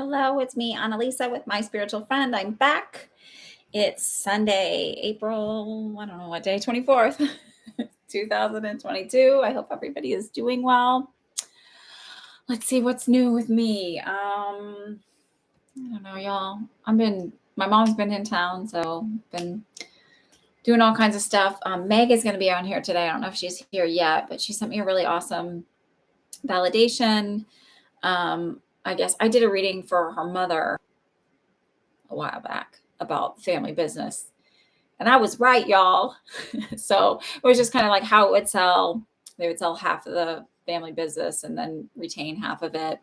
Hello, it's me, Annalisa, with my spiritual friend. I'm back. It's Sunday, April, I don't know what day, 24th, 2022. I hope everybody is doing well. Let's see what's new with me. I don't know, y'all. My mom's been in town, so been doing all kinds of stuff. Meg is going to be on here today. I don't know if she's here yet, but she sent me a really awesome validation. I guess I did a reading for her mother a while back about family business. And I was right, y'all. So it was just kind of like how it would sell. They would sell half of the family business and then retain half of it.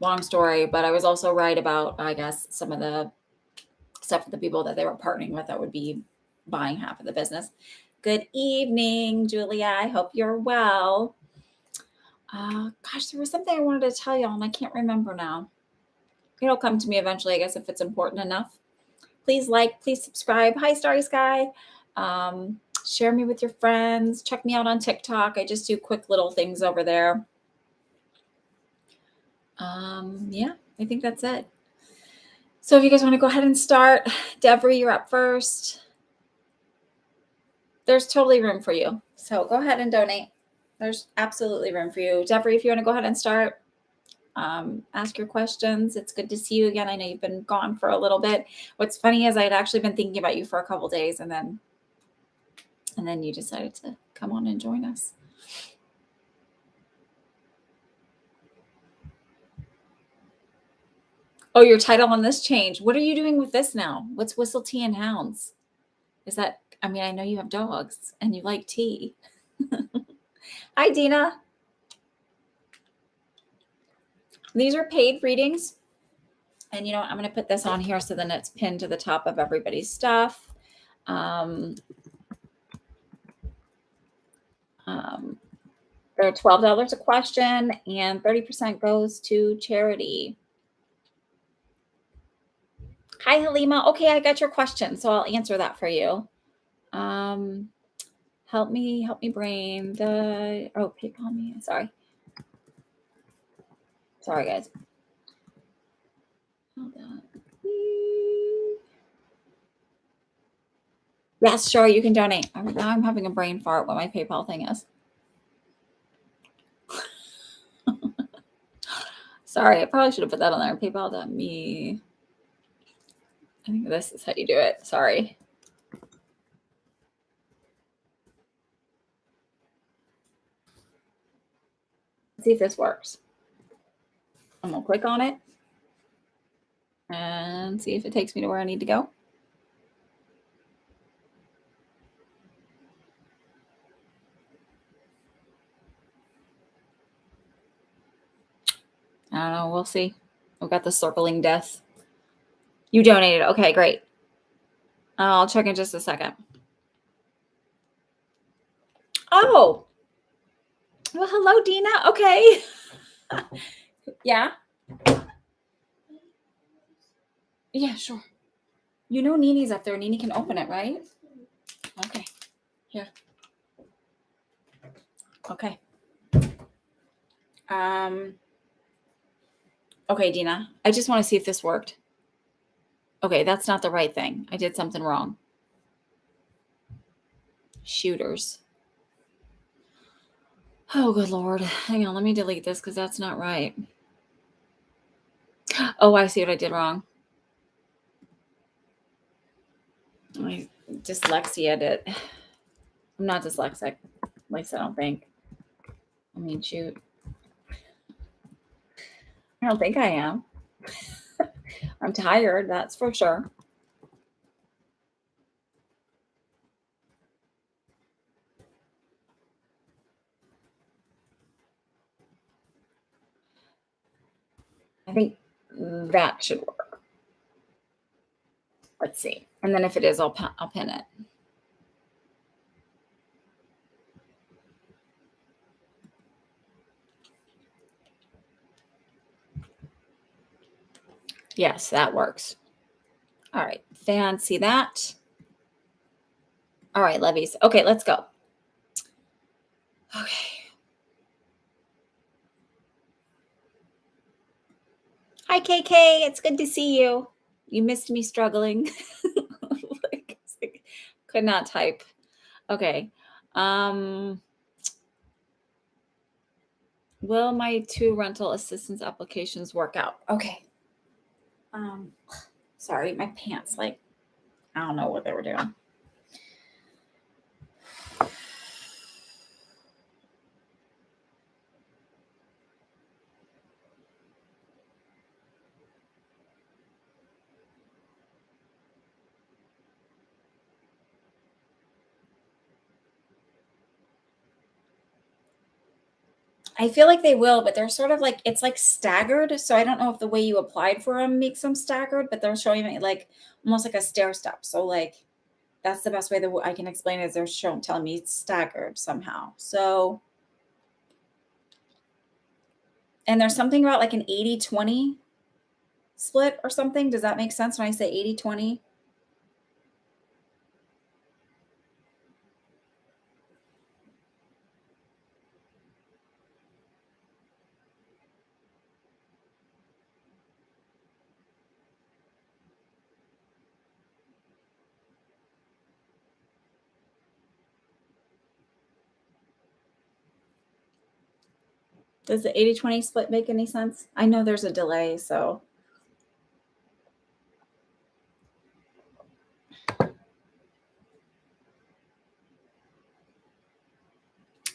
Long story, but I was also right about, I guess, some of the stuff with the people that they were partnering with that would be buying half of the business. Good evening, Julia. I hope you're well. Gosh, there was something I wanted to tell y'all and I can't remember now. It'll come to me eventually, I guess, if it's important enough. Please like, please subscribe. Hi, Starry Sky. Share me with your friends. Check me out on TikTok. I just do quick little things over there. Yeah, I think that's it. So if you guys want to go ahead and start, Deborah, you're up first. There's totally room for you. So go ahead and donate. There's absolutely room for you. Deborah, if you want to go ahead and start, ask your questions. It's good to see you again. I know you've been gone for a little bit. What's funny is I'd actually been thinking about you for a couple days and then you decided to come on and join us. Oh, your title on this changed. What are you doing with this now? What's Whistle Tea and Hounds? Is that, I know you have dogs and you like tea. Hi, Dina. These are paid readings. And you know what? I'm going to put this on here so then it's pinned to the top of everybody's stuff. They're $12 a question and 30% goes to charity. Hi, Halima. Okay, I got your question, so I'll answer that for you. Help me brain the, oh, PayPal me. Sorry, guys. Hold on. Yes, sure, you can donate. Now I'm having a brain fart what my PayPal thing is. Sorry, I probably should have put that on there. PayPal.me. I think this is how you do it. Sorry. Let's see if this works. I'm going to click on it and see if it takes me to where I need to go. I don't know. We'll see. We've got the circling death. You donated. Okay, great. I'll check in just a second. Oh. Well, hello, Dina. Okay. Yeah. Yeah, sure. You know Nini's up there. Nini can open it, right? Okay. Here. Okay. Okay, Dina. I just want to see if this worked. Okay, that's not the right thing. I did something wrong. Shooters. Oh, good Lord. Hang on. Let me delete this because that's not right. Oh, I see what I did wrong. My dyslexia did. I'm not dyslexic. At least I don't think. Shoot. I don't think I am. I'm tired, that's for sure. I think that should work. Let's see. And then if it is, I'll pin it. Yes, that works. All right. Fancy that. All right, lovies. Okay, let's go. Okay. Hi, KK. It's good to see you. You missed me struggling. Like, could not type. Okay. Will my 2 rental assistance applications work out? Okay. Um, sorry, my pants, like, I don't know what they were doing. I feel like they will, but they're sort of like it's like staggered. So I don't know if the way you applied for them makes them staggered, but they're showing me like almost like a stair step. So like that's the best way that I can explain it is they're showing telling me it's staggered somehow. So and there's something about like an 80-20 split or something. Does that make sense when I say 80-20? Does the 80-20 split make any sense? I know there's a delay, so.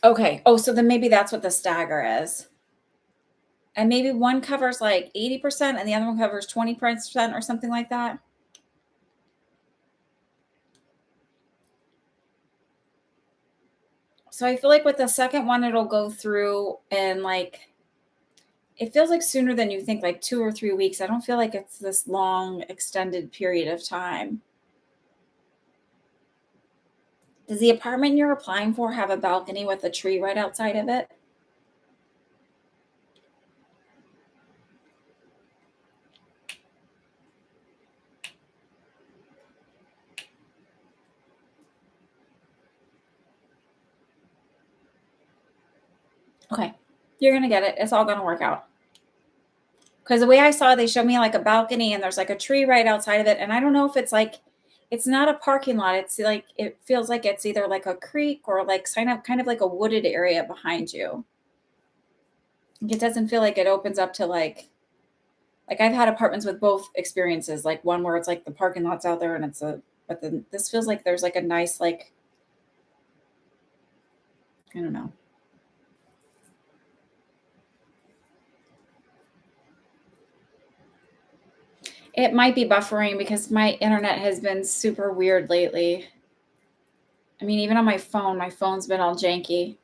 Okay. Oh, so then maybe that's what the stagger is. And maybe one covers like 80% and the other one covers 20% or something like that. So I feel like with the second one, it'll go through and like it feels like sooner than you think, like 2 or 3 weeks. I don't feel like it's this long, extended period of time. Does the apartment you're applying for have a balcony with a tree right outside of it? Okay. You're going to get it. It's all going to work out. Because the way I saw it, they showed me like a balcony and there's like a tree right outside of it. And I don't know if it's like, it's not a parking lot. It's like, it feels like it's either like a creek or like kind of like a wooded area behind you. It doesn't feel like it opens up to like I've had apartments with both experiences, like one where it's like the parking lot's out there and but then this feels like there's like a nice, like, I don't know. It might be buffering because my internet has been super weird lately. I mean, even on my phone's been all janky.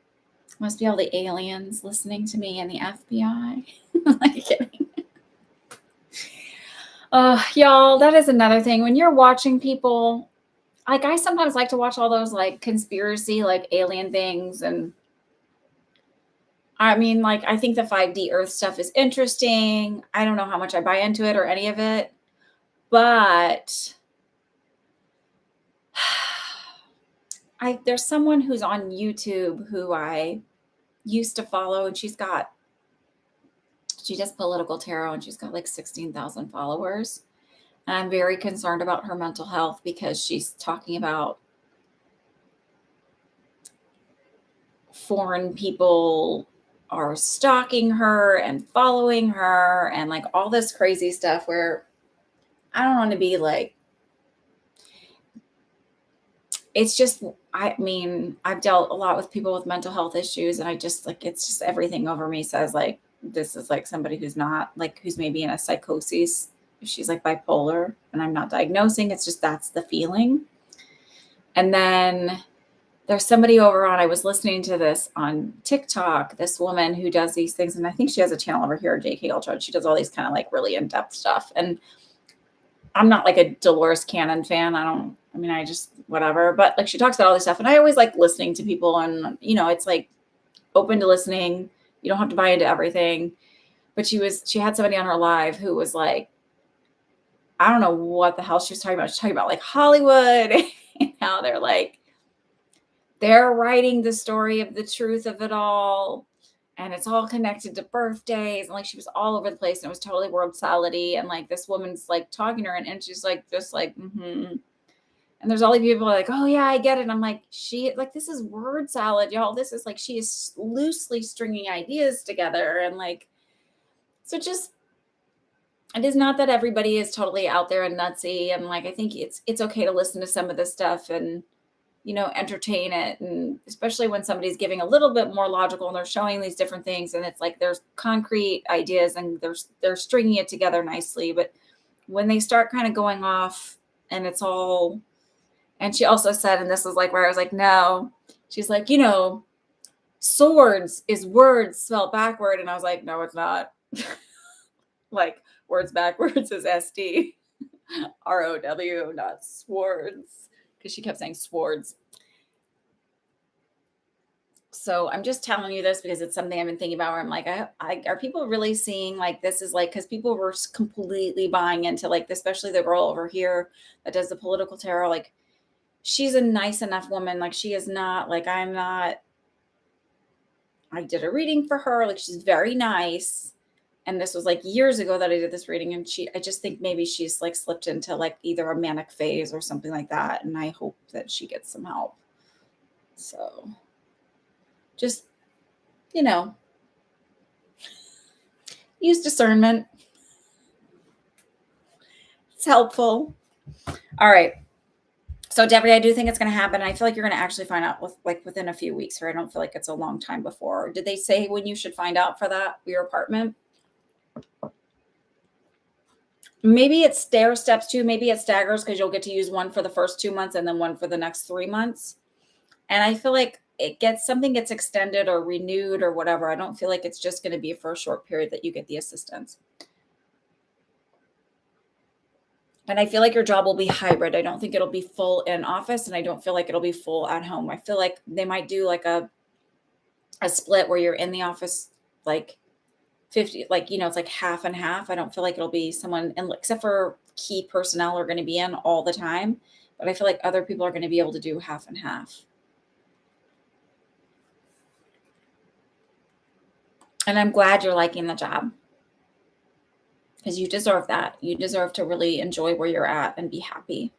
Must be all the aliens listening to me and the FBI. Like kidding. Y'all, that is another thing. When you're watching people, like I sometimes like to watch all those like conspiracy, like alien things. And I mean, like, I think the 5D Earth stuff is interesting. I don't know how much I buy into it or any of it, but there's someone who's on YouTube who I used to follow, and she does political tarot, and she's got like 16,000 followers. And I'm very concerned about her mental health because she's talking about foreign people are stalking her and following her and like all this crazy stuff where I don't want to be like, it's just, I mean, I've dealt a lot with people with mental health issues, and I just like, it's just everything over me says like, this is like somebody who's not like, who's maybe in a psychosis. She's like bipolar, and I'm not diagnosing. It's just, that's the feeling. And then there's somebody over on, I was listening to this on TikTok, this woman who does these things. And I think she has a channel over here, JK Ultra. She does all these kind of like really in-depth stuff. And I'm not like a Dolores Cannon fan. I just, whatever. But like she talks about all this stuff. And I always like listening to people. And, it's like open to listening. You don't have to buy into everything. But she had somebody on her live who was like, I don't know what the hell she was talking about. She's talking about like Hollywood and how they're writing the story of the truth of it all. and it's all connected to birthdays. And like, she was all over the place and it was totally word salad-y. And like, this woman's like talking to her and she's like, just like, mm-hmm. And there's all these people like, oh yeah, I get it. And I'm like, this is word salad, y'all. This is like, she is loosely stringing ideas together. And like, so just, it is not that everybody is totally out there and nutsy. And like, I think it's okay to listen to some of this stuff and, entertain it. And especially when somebody's giving a little bit more logical and they're showing these different things and it's like, there's concrete ideas and they're stringing it together nicely. But when they start kind of going off and it's all, and she also said, and this is like where I was like, no, she's like, swords is words spelled backward. And I was like, no, it's not. Like words backwards is SD. ROW, not swords. Because she kept saying swords. So I'm just telling you this because it's something I've been thinking about where I'm like, are people really seeing like this is like, because people were completely buying into like, especially the girl over here that does the political tarot. Like, she's a nice enough woman. Like, she is not like, I did a reading for her. Like, she's very nice. And this was like years ago that I did this reading. And I just think maybe she's like slipped into like either a manic phase or something like that. And I hope that she gets some help. So just, use discernment. It's helpful. All right. So Debbie, I do think it's going to happen. I feel like you're going to actually find out within a few weeks, or I don't feel like it's a long time before. Did they say when you should find out for your apartment? Maybe it stair steps too. Maybe it staggers because you'll get to use one for the first 2 months and then one for the next 3 months. And I feel like something gets extended or renewed or whatever. I don't feel like it's just going to be for a short period that you get the assistance. And I feel like your job will be hybrid. I don't think it'll be full in office, and I don't feel like it'll be full at home. I feel like they might do like a split where you're in the office like 50, like, it's like half and half. I don't feel like it'll be someone, and except for key personnel are going to be in all the time, but I feel like other people are going to be able to do half and half. And I'm glad you're liking the job because you deserve that. You deserve to really enjoy where you're at and be happy.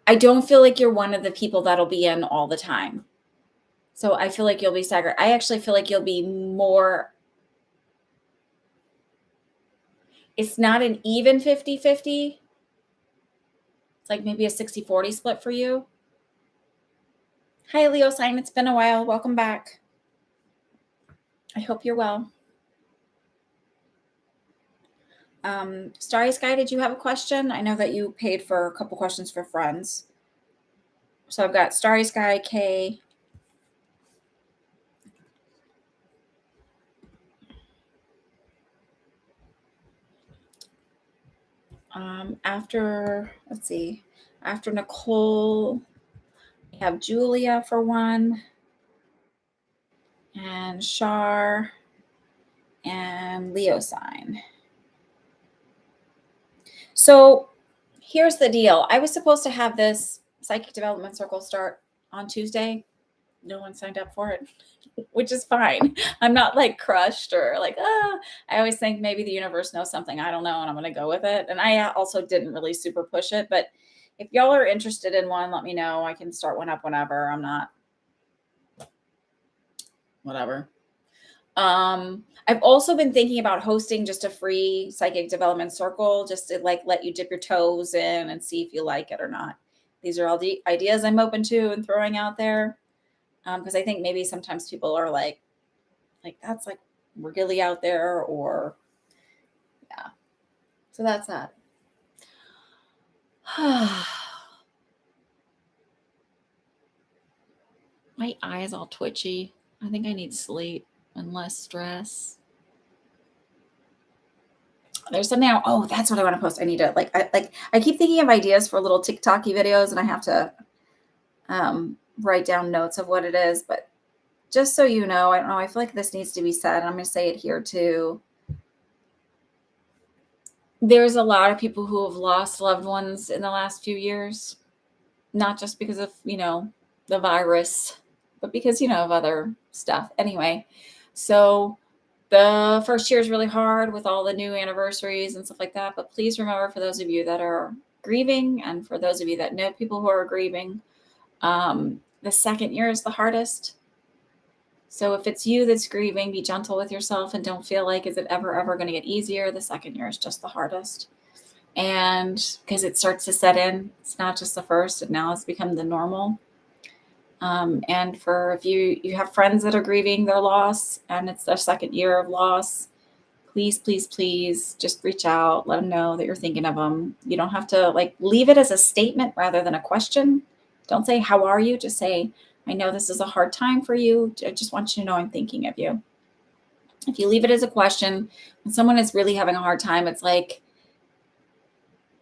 I don't feel like you're one of the people that'll be in all the time. So I feel like you'll be staggered. I actually feel like you'll be more. It's not an even 50-50. It's like maybe a 60-40 split for you. Hi, Leo sign. It's been a while. Welcome back. I hope you're well. Starry Sky, did you have a question? I know that you paid for a couple questions for friends. So I've got Starry Sky, K. After Nicole, we have Julia for one, and Shar, and Leo sign. So here's the deal. I was supposed to have this psychic development circle start on Tuesday. No one signed up for it, which is fine. I'm not like crushed or like, I always think maybe the universe knows something I don't know and I'm going to go with it. And I also didn't really super push it, but if y'all are interested in one, let me know. I can start one up whenever. I'm not whatever. I've also been thinking about hosting just a free psychic development circle, just to like let you dip your toes in and see if you like it or not. These are all the ideas I'm open to and throwing out there. Because I think maybe sometimes people are like that's like really out there, or yeah. So that's that. My eyes all twitchy. I think I need sleep and less stress. There's something. That's what I want to post. I need to I keep thinking of ideas for little TikToky videos, and I have to write down notes of what it is. But just so you know, I don't know. I feel like this needs to be said. I'm going to say it here too. there's a lot of people who have lost loved ones in the last few years, not just because of, the virus, but because, of other stuff. Anyway, so the first year is really hard with all the new anniversaries and stuff like that. But please remember, for those of you that are grieving and for those of you that know people who are grieving, the second year is the hardest. So if it's you that's grieving, be gentle with yourself and don't feel like, is it ever going to get easier? The second year is just the hardest. And because it starts to set in, it's not just the first, and now it's become the normal. And for if you have friends that are grieving their loss and it's their second year of loss, please, please, please just reach out, let them know that you're thinking of them. You don't have to leave it as a statement rather than a question. Don't say, how are you? Just say, I know this is a hard time for you. I just want you to know I'm thinking of you. If you leave it as a question, when someone is really having a hard time, it's like,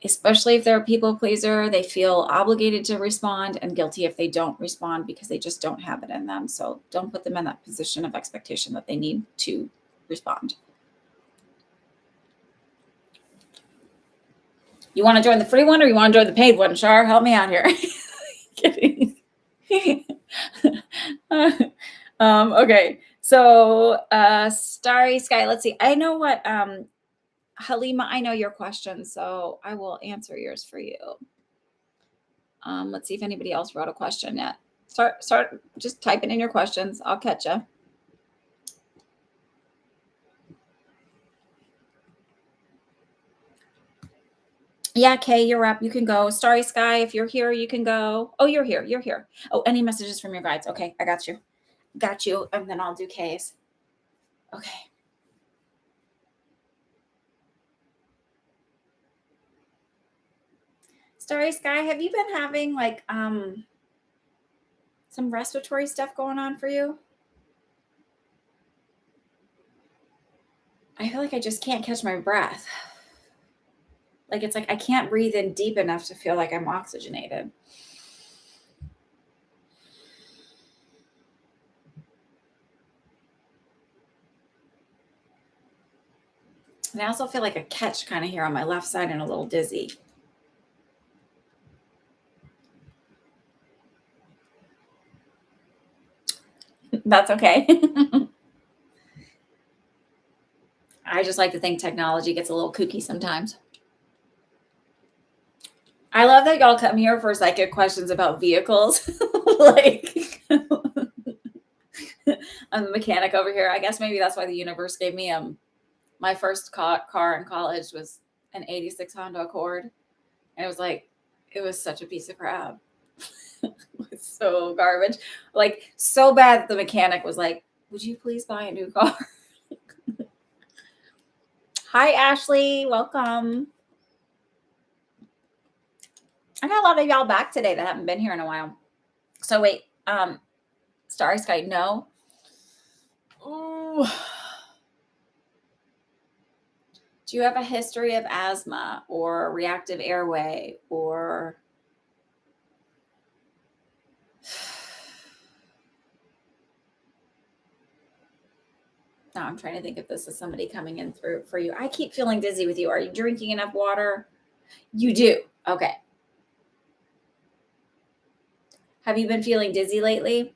especially if they're a people pleaser, they feel obligated to respond and guilty if they don't respond because they just don't have it in them. So don't put them in that position of expectation that they need to respond. You want to join the free one or you want to join the paid one? Shar, help me out here. Kidding. Okay. So Starry Sky, let's see. I know what Halima, I know your question, so I will answer yours for you. Let's see if anybody else wrote a question yet. Start just typing in your questions. I'll catch you. Yeah, Kay, you're up. You can go. Starry Sky, if you're here, you can go. Oh, you're here. You're here. Oh, any messages from your guides? Okay, I got you. Got you. And then I'll do Kay's. Okay. Starry Sky, have you been having some respiratory stuff going on for you? I feel like I just can't catch my breath. It's like I can't breathe in deep enough to feel like I'm oxygenated. And I also feel like a catch kind of here on my left side and a little dizzy. That's okay. I just like to think technology gets a little kooky sometimes. I love that y'all come here for psychic questions about vehicles. I'm a mechanic over here. I guess maybe that's why the universe gave me my first car in college was an 86 Honda Accord. And it was such a piece of crap. It's so garbage. So bad that the mechanic was like, would you please buy a new car? Hi, Ashley. Welcome. I got a lot of y'all back today that haven't been here in a while. So wait, Starry Sky, no. Ooh. Do you have a history of asthma or reactive airway or no, I'm trying to think if this is somebody coming in through for you. I keep feeling dizzy with you. Are you drinking enough water? You do. Okay. Have you been feeling dizzy lately?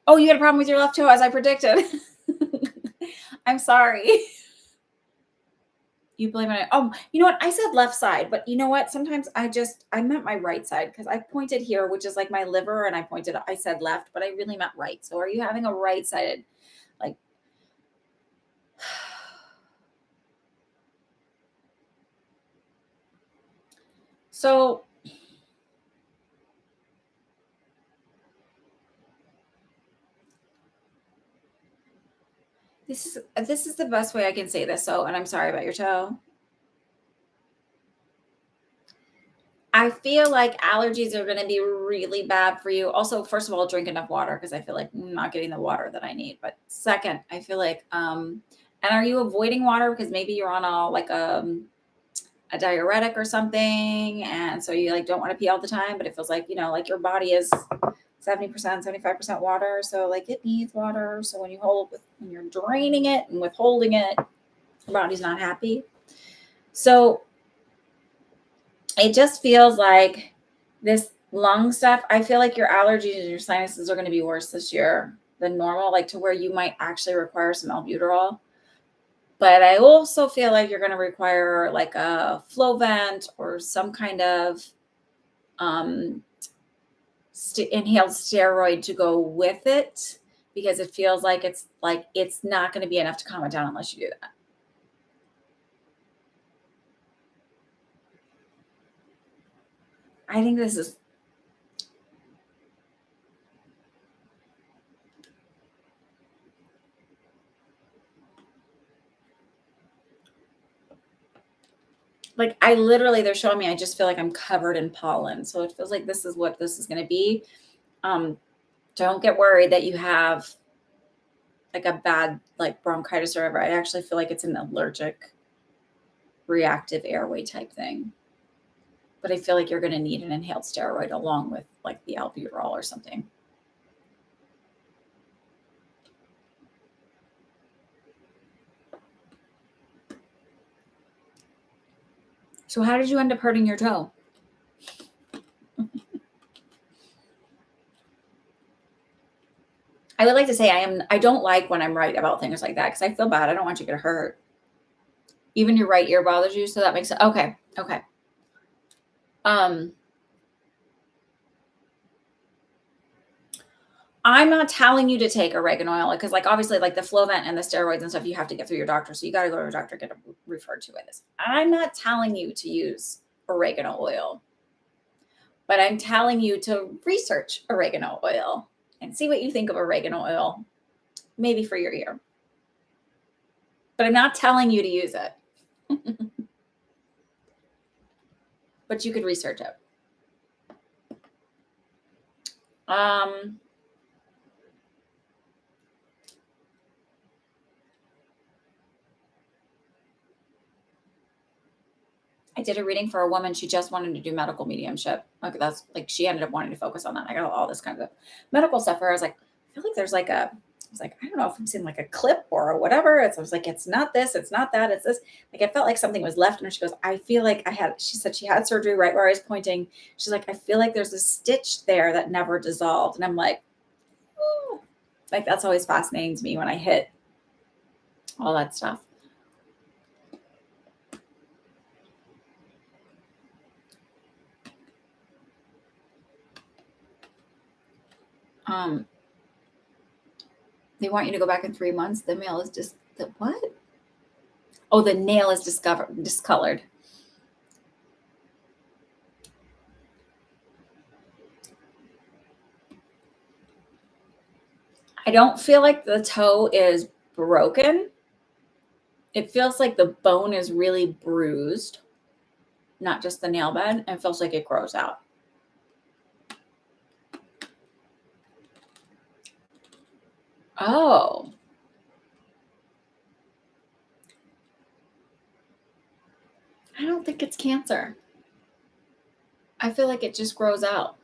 Oh, you had a problem with your left toe, as I predicted. I'm sorry. You blame it. Oh, you know what? I said left side, but you know what? Sometimes I meant my right side because I pointed here, which is like my liver, and I said left, but I really meant right. So are you having a right-sided, like, so this is the best way I can say this. So, and I'm sorry about your toe. I feel like allergies are going to be really bad for you. Also, first of all, drink enough water because I feel like I'm not getting the water that I need. But second, I feel like, and are you avoiding water because maybe you're on a diuretic or something, and so you like don't want to pee all the time, but it feels like like your body is 70%, 75% water, so like it needs water. So when you're draining it and withholding it, your body's not happy. So it just feels like this lung stuff. I feel like your allergies and your sinuses are going to be worse this year than normal, like to where you might actually require some albuterol. But I also feel like you're going to require like a Flovent or some kind of um, inhaled steroid to go with it, because it feels like it's not going to be enough to calm it down unless you do that. I think this is like, I literally, they're showing me, I just feel like I'm covered in pollen. So it feels like this is what this is going to be. Don't get worried that you have like a bad like bronchitis or whatever. I actually feel like it's an allergic reactive airway type thing. But I feel like you're going to need an inhaled steroid along with like the albuterol or something. So how did you end up hurting your toe? I would like to say I don't like when I'm right about things like that because I feel bad. I don't want you to get hurt. Even your right ear bothers you, so that makes it okay. Okay. Um, I'm not telling you to take oregano oil because, like, obviously, like the Flovent and the steroids and stuff, you have to get through your doctor. So you got to go to your doctor, get referred to it. I'm not telling you to use oregano oil, but I'm telling you to research oregano oil and see what you think of oregano oil, maybe for your ear. But I'm not telling you to use it. But you could research it. I did a reading for a woman. She just wanted to do medical mediumship. Like that's like she ended up wanting to focus on that. I got all this kind of medical stuff where I was like, I feel like there's like I was like, I don't know if I'm seeing like a clip or whatever. I was like, it's not this, it's not that, it's this. Like I felt like something was left. And she goes, I feel like she said she had surgery right where I was pointing. She's like, I feel like there's a stitch there that never dissolved. And I'm like, oh. Like that's always fascinating to me when I hit all that stuff. They want you to go back in 3 months. The mail is just the what? Oh, the nail is discolored. I don't feel like the toe is broken. It feels like the bone is really bruised, not just the nail bed. And it feels like it grows out. Oh. I don't think it's cancer. I feel like it just grows out.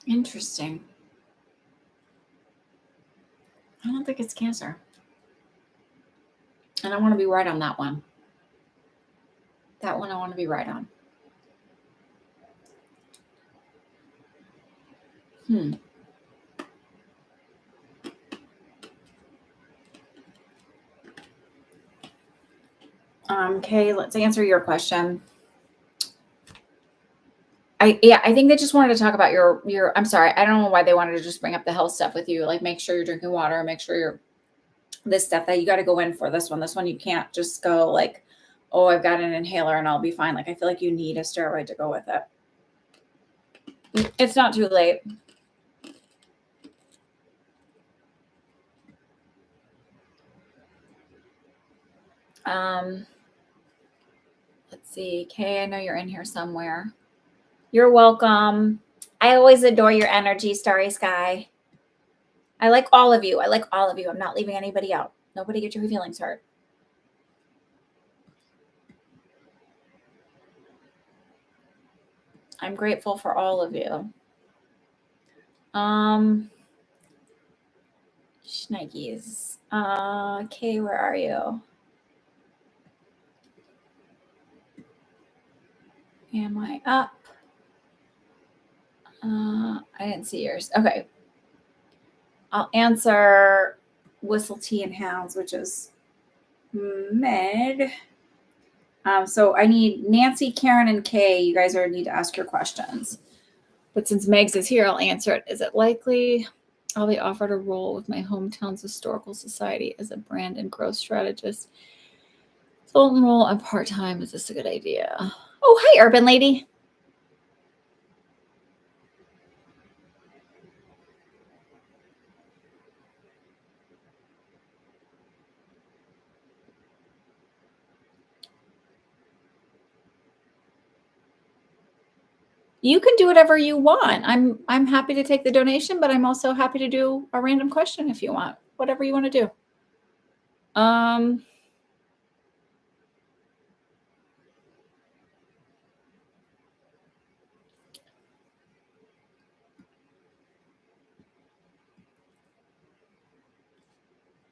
Interesting. I don't think it's cancer. And I want to be right on that one. That one I want to be right on. Okay, let's answer your question. I think they just wanted to talk about your I'm sorry, I don't know why they wanted to just bring up the health stuff with you. Like make sure you're drinking water, make sure you're this stuff that you got to go in for this one. This one you can't just go like, oh, I've got an inhaler and I'll be fine. Like I feel like you need a steroid to go with it. It's not too late. Let's see. Kay, I know you're in here somewhere. You're welcome. I always adore your energy, Starry Sky. I like all of you. I like all of you. I'm not leaving anybody out. Nobody get your feelings hurt. I'm grateful for all of you. Schnikes. Kay, where are you? Am I up? I didn't see yours. Okay. I'll answer Whistle Tea and Hounds, which is Meg. So I need Nancy, Karen, and Kay. You guys need to ask your questions. But since Megs is here, I'll answer it. Is it likely I'll be offered a role with my hometown's historical society as a brand and growth strategist? Consultant role and part-time. Is this a good idea? Oh, hi, Urban Lady. You can do whatever you want. I'm happy to take the donation, but I'm also happy to do a random question if you want. Whatever you want to do.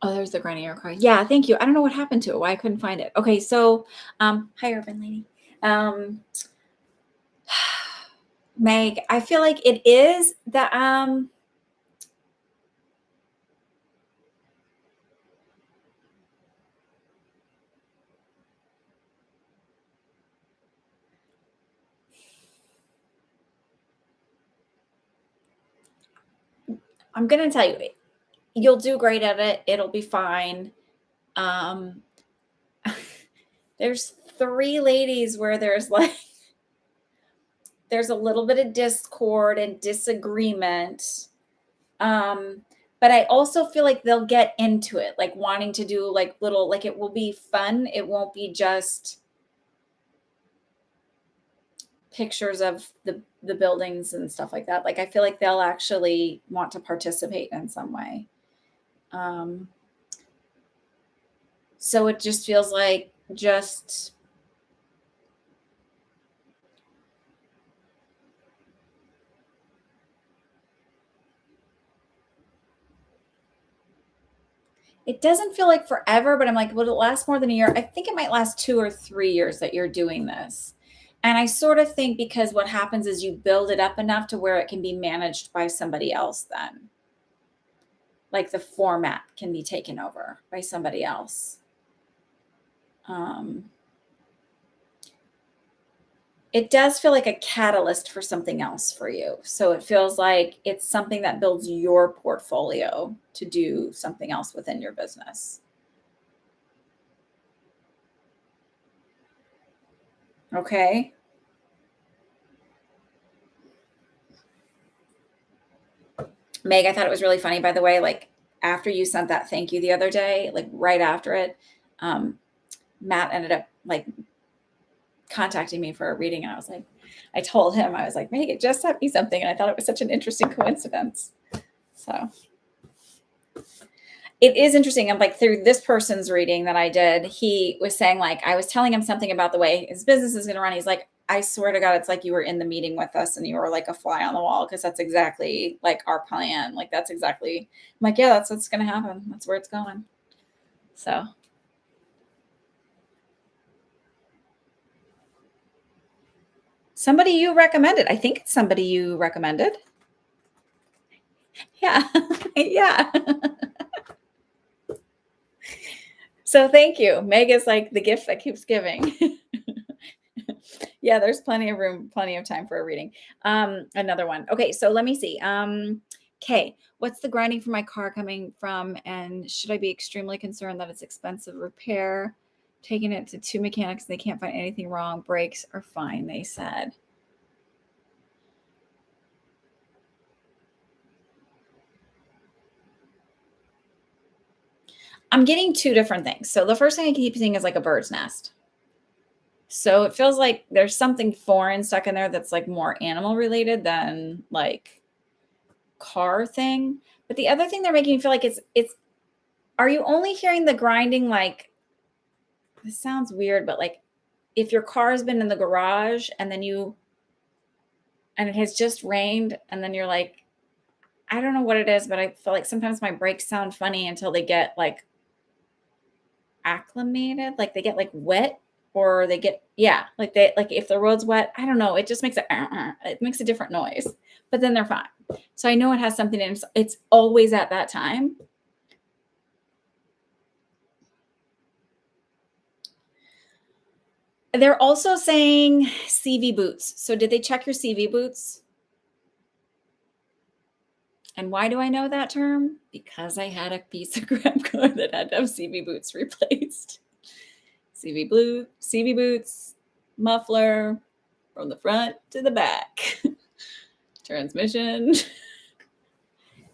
Oh, there's the Granny card. Yeah, thank you. I don't know what happened to it. Why I couldn't find it. Okay, so hi, Urban Lady. Meg, I feel like it is the I'm gonna tell you, you'll do great at it. It'll be fine. There's 3 ladies where there's like there's a little bit of discord and disagreement. But I also feel like they'll get into it, like wanting to do like little, like it will be fun. It won't be just pictures of the buildings and stuff like that. Like I feel like they'll actually want to participate in some way. So it just feels like just it doesn't feel like forever, but I'm like, will it last more than a year? I think it might last 2 or 3 years that you're doing this. And I sort of think because what happens is you build it up enough to where it can be managed by somebody else then. Like the format can be taken over by somebody else. It does feel like a catalyst for something else for you. So it feels like it's something that builds your portfolio to do something else within your business. Okay. Meg, I thought it was really funny, by the way, like after you sent that thank you the other day, like right after it, Matt ended up like contacting me for a reading. And I was like, I told him, I was like, Meg, it just sent me something. And I thought it was such an interesting coincidence. So it is interesting. I'm like through this person's reading that I did, he was saying like, I was telling him something about the way his business is going to run. He's like, I swear to God, it's like you were in the meeting with us and you were like a fly on the wall because that's exactly like our plan. Like that's exactly, I'm like, yeah, that's what's going to happen. That's where it's going. So somebody you recommended. I think it's somebody you recommended. Yeah. Yeah. So thank you. Meg is like the gift that keeps giving. Yeah, there's plenty of room, plenty of time for a reading. Another one. Okay, so let me see. Okay, what's the grinding for my car coming from? And should I be extremely concerned that it's expensive repair? Taking it to 2 mechanics, they can't find anything wrong. Brakes are fine, they said. I'm getting two different things. So the first thing I keep seeing is like a bird's nest. So it feels like there's something foreign stuck in there that's like more animal related than like car thing. But the other thing they're making me feel like it's are you only hearing the grinding like this sounds weird, but like if your car has been in the garage and then and it has just rained and then you're like, I don't know what it is, but I feel like sometimes my brakes sound funny until they get like acclimated, like they get like wet or they get like they like if the road's wet, I don't know, it just makes it makes a different noise, but then they're fine. So I know it has something in it. It's always at that time. They're also saying CV boots. So did they check your CV boots? And why do I know that term? Because I had a piece of grab car that had to have CV boots replaced. CV boots, muffler from the front to the back. Transmission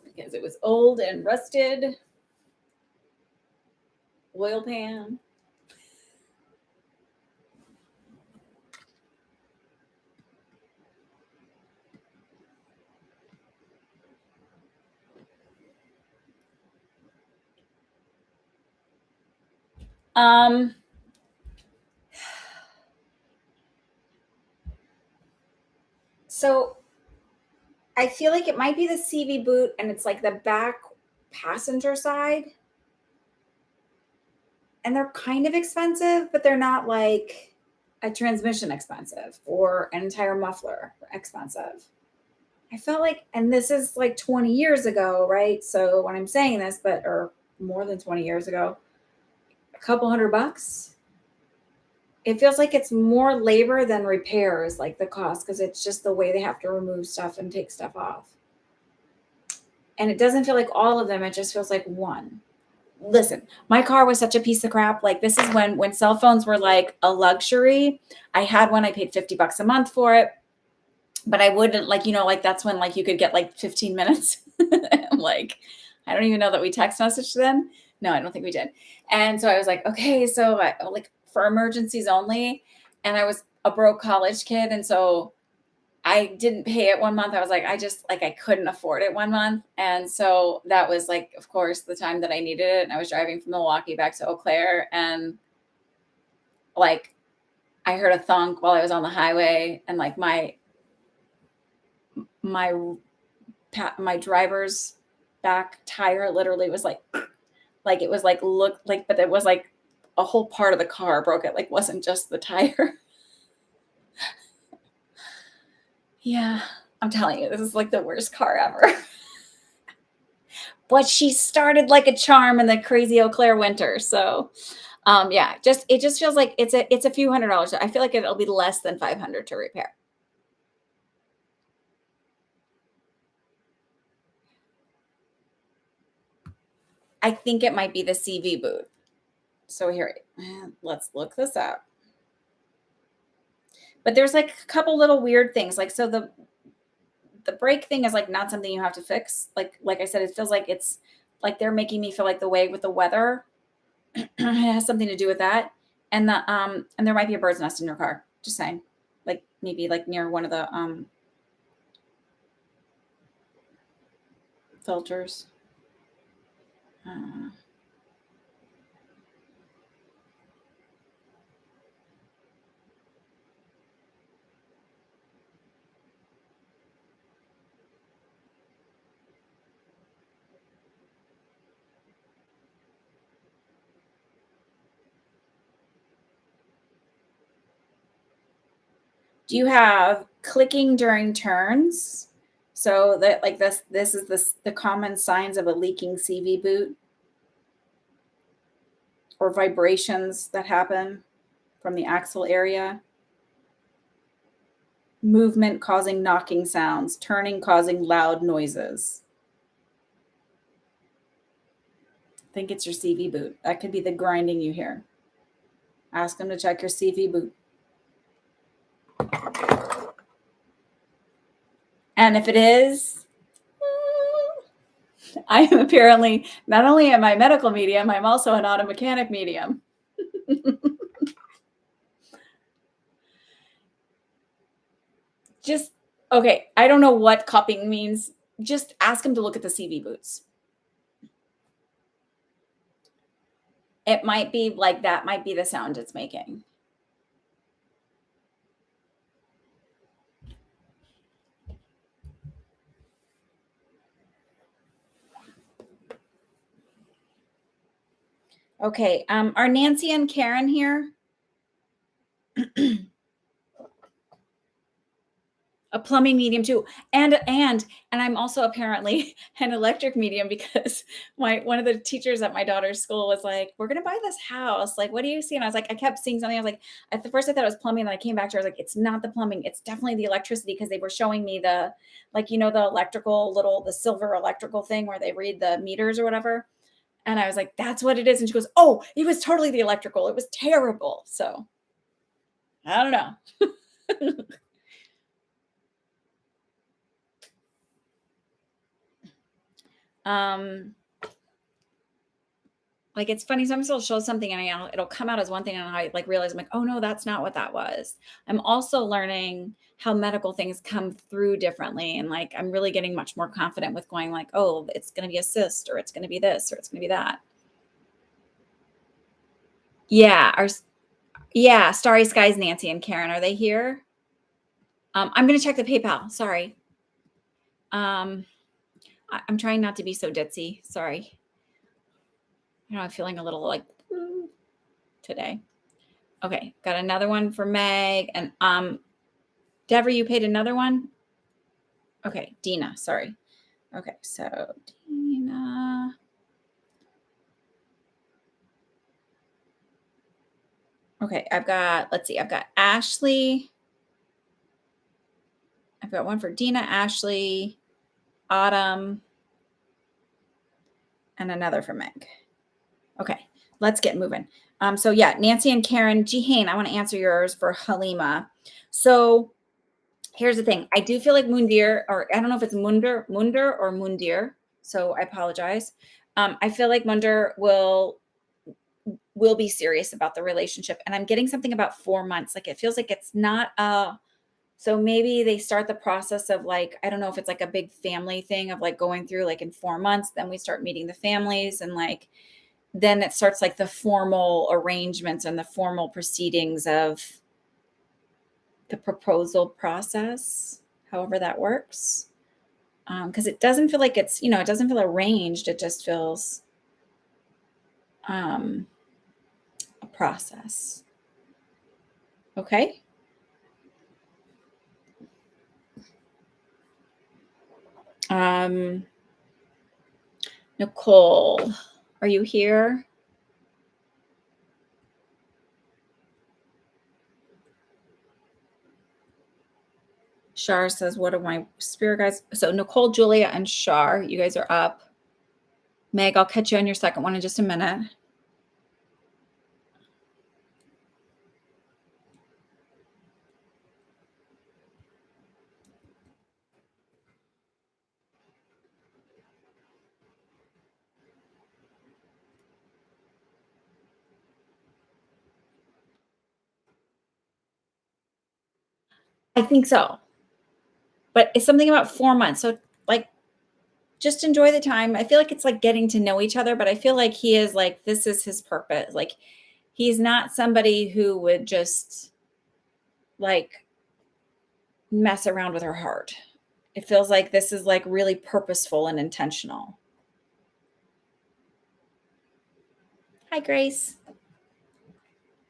because it was old and rusted. Oil pan. So I feel like it might be the CV boot and it's like the back passenger side. And they're kind of expensive, but they're not like a transmission expensive or an entire muffler expensive. I felt like, and this is like 20 years ago, right? So when I'm saying this, or more than 20 years ago, a couple $100. It feels like it's more labor than repairs, like the cost, because it's just the way they have to remove stuff and take stuff off. And it doesn't feel like all of them, it just feels like one. Listen, my car was such a piece of crap. Like this is when cell phones were like a luxury. I had one, I paid $50 a month for it. But I wouldn't like, like that's when like you could get like 15 minutes. Like, I don't even know that we text messaged then. No, I don't think we did. And so I was like, okay, so like for emergencies only. And I was a broke college kid. And so I didn't pay it one month. I was like, I couldn't afford it one month. And so that was like, of course, the time that I needed it. And I was driving from Milwaukee back to Eau Claire. And like, I heard a thunk while I was on the highway. And like my driver's back tire literally was like it was like looked like, but it was like a whole part of the car broke. It like wasn't just the tire. Yeah, I'm telling you, this is like the worst car ever. But she started like a charm in the crazy Eau Claire winter. So yeah, it just feels like it's a few $100. I feel like it'll be less than 500 to repair. I think it might be the CV boot. So here, let's look this up. But there's like a couple little weird things. Like, so the brake thing is like not something you have to fix. Like I said, it feels like it's like they're making me feel like the way with the weather. It has something to do with that. And and there might be a bird's nest in your car. Just saying. Like maybe like near one of the filters. Do you have clicking during turns? So that like this is the common signs of a leaking CV boot, or vibrations that happen from the axle area. Movement causing knocking sounds, turning causing loud noises. I think it's your CV boot. That could be the grinding you hear. Ask them to check your CV boot. And if it is, I am apparently, not only am I medical medium, I'm also an auto mechanic medium. Just, okay, I don't know what cupping means. Just ask him to look at the CV boots. It might be like that might be the sound it's making. Okay, are Nancy and Karen here? A plumbing medium too, and I'm also apparently an electric medium because my one of the teachers at my daughter's school was like, "We're gonna buy this house. Like, what do you see?" And I was like, I kept seeing something. I was like, at the first I thought it was plumbing, and then I came back to her. I was like, "It's not the plumbing. It's definitely the electricity," because they were showing me the, like, the electrical little, the silver electrical thing where they read the meters or whatever. And I was like, "That's what it is." And she goes, "Oh, it was totally the electrical. It was terrible." So I don't know. um Like, it's funny, sometimes it'll show something and it'll come out as one thing, and I, like, realize, I'm like, "Oh, no, that's not what that was." I'm also learning how medical things come through differently, and, like, I'm really getting much more confident with going like, "Oh, it's gonna be a cyst, or it's gonna be this, or it's gonna be that." Yeah, yeah, Starry Skies, Nancy and Karen, are they here? I'm gonna check the PayPal, sorry. Um, I'm trying not to be so ditzy, sorry. I'm feeling a little, like, today. Okay, got another one for Meg, and, Deborah, you paid another one? Okay, Dina, sorry. Okay, so Dina. Okay, let's see, I've got Ashley. I've got one for Dina, Ashley, Autumn, and another for Meg. Okay, let's get moving. So yeah, Nancy and Karen, Jihane, I want to answer yours for Halima. So here's the thing. I do feel like Mundir, or I don't know if it's Munder or Mundir. So I apologize. I feel like Munder will be serious about the relationship, and I'm getting something about 4 months. Like, it feels like it's not so maybe they start the process of, like, I don't know if it's like a big family thing of, like, going through, like, in 4 months, then we start meeting the families, and, like, then it starts, like, the formal arrangements and the formal proceedings of the proposal process, however that works. Because it doesn't feel like it doesn't feel arranged. It just feels um, a process. Okay. Um, Nicole, are you here? Shar says, "What are my spirit guides?" So Nicole, Julia, and Shar, you guys are up. Meg, I'll catch you on your second one in just a minute. I think so. But it's something about 4 months. So, like, just enjoy the time. I feel like it's like getting to know each other, but I feel like he is like, this is his purpose. Like, he's not somebody who would just, like, mess around with her heart. It feels like this is, like, really purposeful and intentional. Hi, Grace.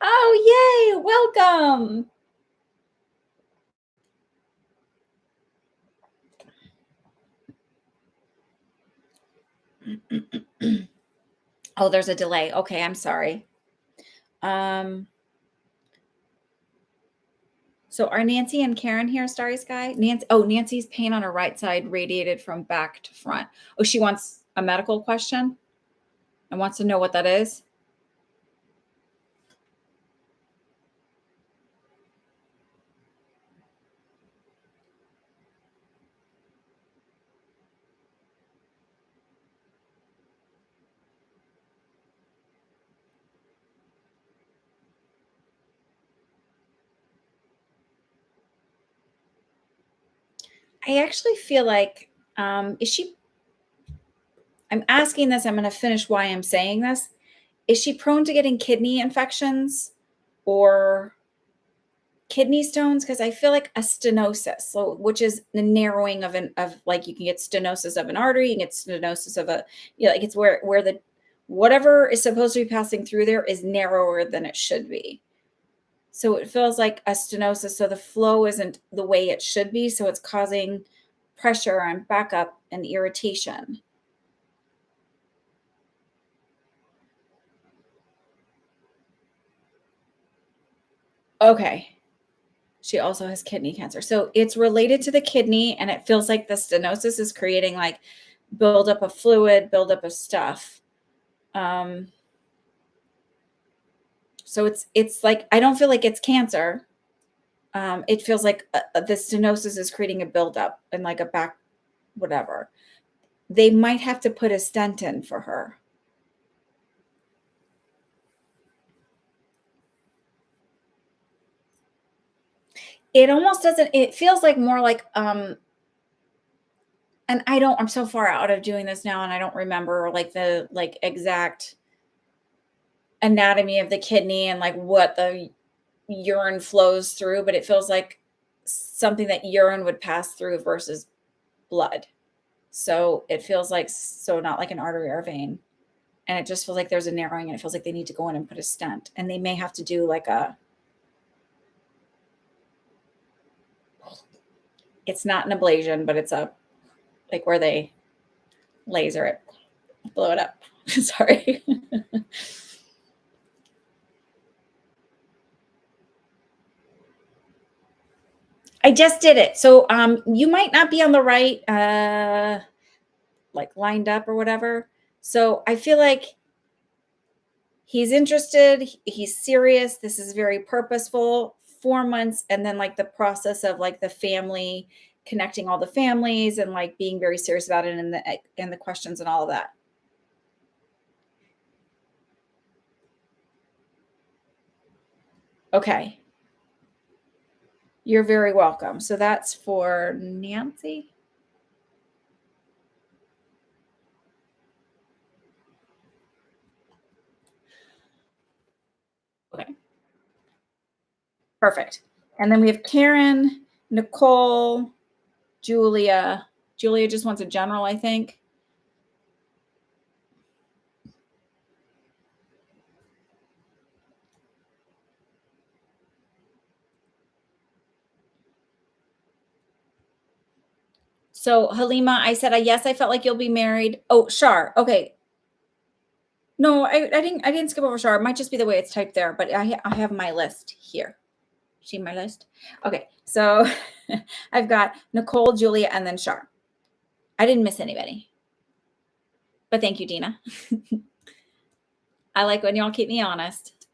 Oh, yay. Welcome. Oh, there's a delay. Okay, I'm sorry. Um, so are Nancy and Karen here, Starry Sky? Nancy's pain on her right side radiated from back to front. Oh, she wants a medical question and wants to know what that is. I actually feel like, is she, I'm asking this, I'm going to finish why I'm saying this. Is she prone to getting kidney infections or kidney stones? Because I feel like a stenosis, so which is the narrowing of like, you can get stenosis of an artery, you can get stenosis of a, like it's where the whatever is supposed to be passing through there is narrower than it should be. So it feels like a stenosis. So the flow isn't the way it should be. So it's causing pressure and backup and irritation. Okay. She also has kidney cancer. So it's related to the kidney, and it feels like the stenosis is creating like buildup of fluid, buildup of stuff. Um, so it's like, I don't feel like it's cancer. It feels like the stenosis is creating a buildup and like a back, whatever. They might have to put a stent in for her. It almost doesn't, it feels like more like, and I'm so far out of doing this now and I don't remember like the like exact anatomy of the kidney and like what the urine flows through, but it feels like something that urine would pass through versus blood. So it feels like, so not like an artery or a vein. And it just feels like there's a narrowing and it feels like they need to go in and put a stent. And they may have to do like it's not an ablation, but it's a, like where they laser it, blow it up. Sorry. I just did it. So you might not be on the right like lined up or whatever. So I feel like he's interested, he's serious, this is very purposeful. 4 months, and then like the process of like the family, connecting all the families and like being very serious about it, and the questions and all of that. Okay. You're very welcome. So that's for Nancy. Okay. Perfect. And then we have Karen, Nicole, Julia. Julia just wants a general, I think. So Halima, I said, yes, I felt like you'll be married. Oh, Shar. Okay. No, I didn't skip over Shar. It might just be the way it's typed there, but I have my list here. See my list? Okay. So I've got Nicole, Julia, and then Shar. I didn't miss anybody. But thank you, Dina. I like when y'all keep me honest.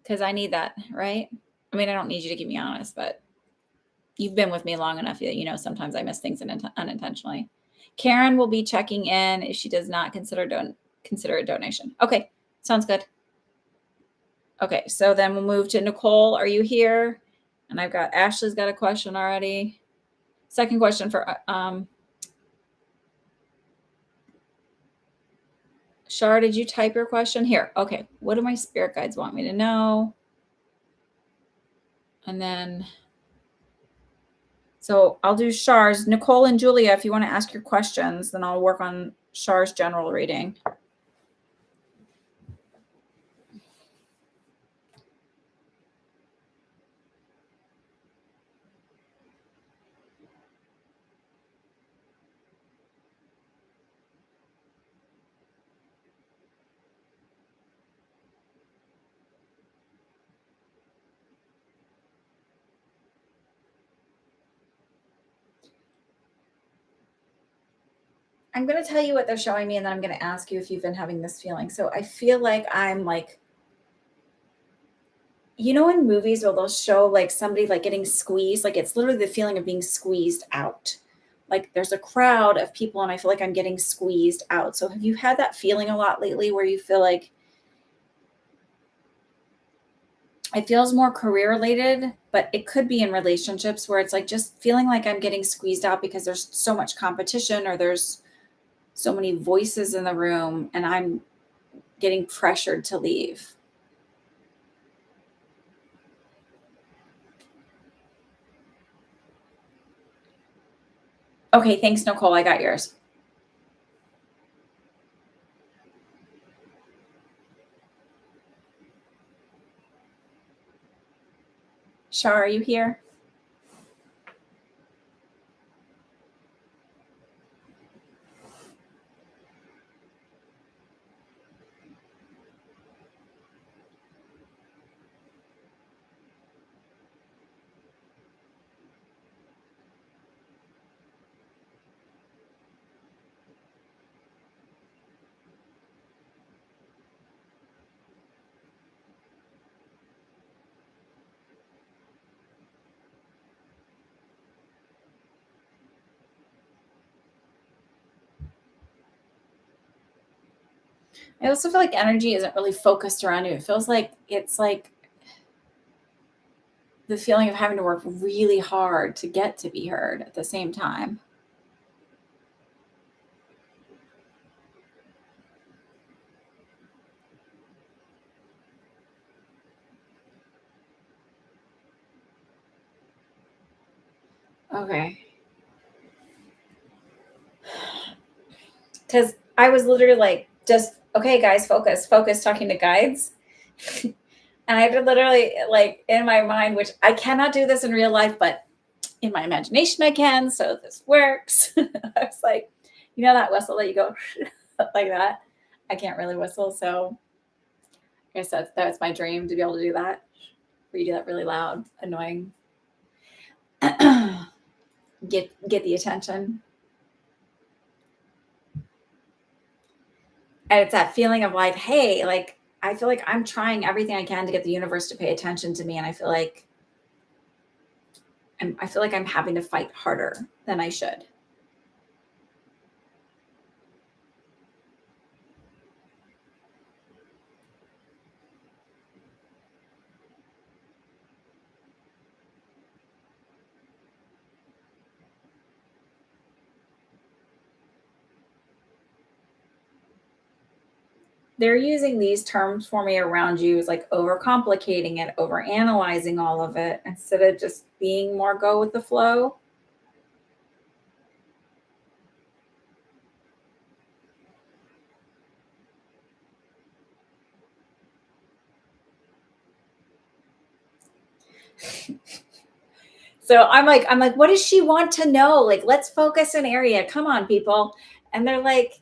Because I need that, right? I mean, I don't need you to keep me honest, but you've been with me long enough that you know sometimes I miss things unintentionally. Karen will be checking in if she does not consider a donation. Okay, sounds good. Okay, so then we'll move to Nicole. Are you here? And I've got Ashley's got a question already. Second question for Shar, did you type your question here? Okay, what do my spirit guides want me to know? And then, so I'll do Shar's. Nicole and Julia, if you want to ask your questions, then I'll work on Shar's general reading. I'm going to tell you what they're showing me, and then I'm going to ask you if you've been having this feeling. So I feel like I'm like, you know, in movies where they'll show like somebody like getting squeezed, like it's literally the feeling of being squeezed out. Like there's a crowd of people and I feel like I'm getting squeezed out. So have you had that feeling a lot lately where you feel like it feels more career related? but it could be in relationships where it's like just feeling like I'm getting squeezed out because there's so much competition or there's so many voices in the room and I'm getting pressured to leave. Okay, thanks, Nicole. I got yours. Shar, are you here? I also feel like energy isn't really focused around you. It feels like it's like the feeling of having to work really hard to get to be heard at the same time. Okay. Because I was literally like, just, okay, guys, focus, talking to guides. And I had to literally, like, in my mind, which I cannot do this in real life, but in my imagination I can. So this works. I was like, you know, that whistle that you go like that. I can't really whistle. So I guess that's my dream to be able to do that. Where you do that really loud, annoying. get the attention. And it's that feeling of like, hey, like I feel like I'm trying everything I can to get the universe to pay attention to me. And I feel like I'm having to fight harder than I should. They're using these terms for me around you as like overcomplicating it, over analyzing all of it instead of just being more go with the flow. So I'm like, what does she want to know? Like, let's focus an area. Come on, people. And they're like,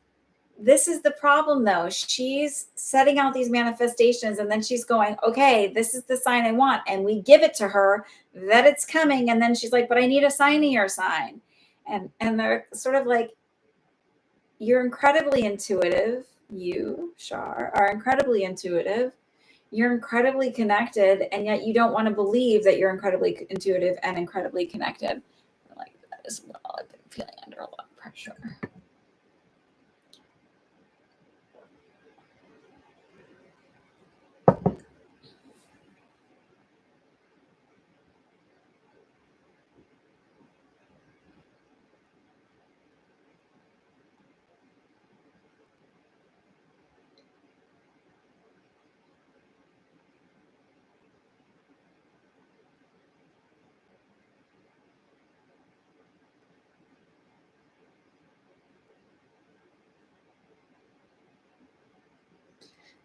this is the problem though. She's setting out these manifestations and then she's going, okay, this is the sign I want. And we give it to her that it's coming. And then she's like, but I need a signier sign. And they're sort of like, you're incredibly intuitive. You, Shar, are incredibly intuitive. You're incredibly connected, and yet you don't want to believe that you're incredibly intuitive and incredibly connected. Like that as well. I've been feeling under a lot of pressure.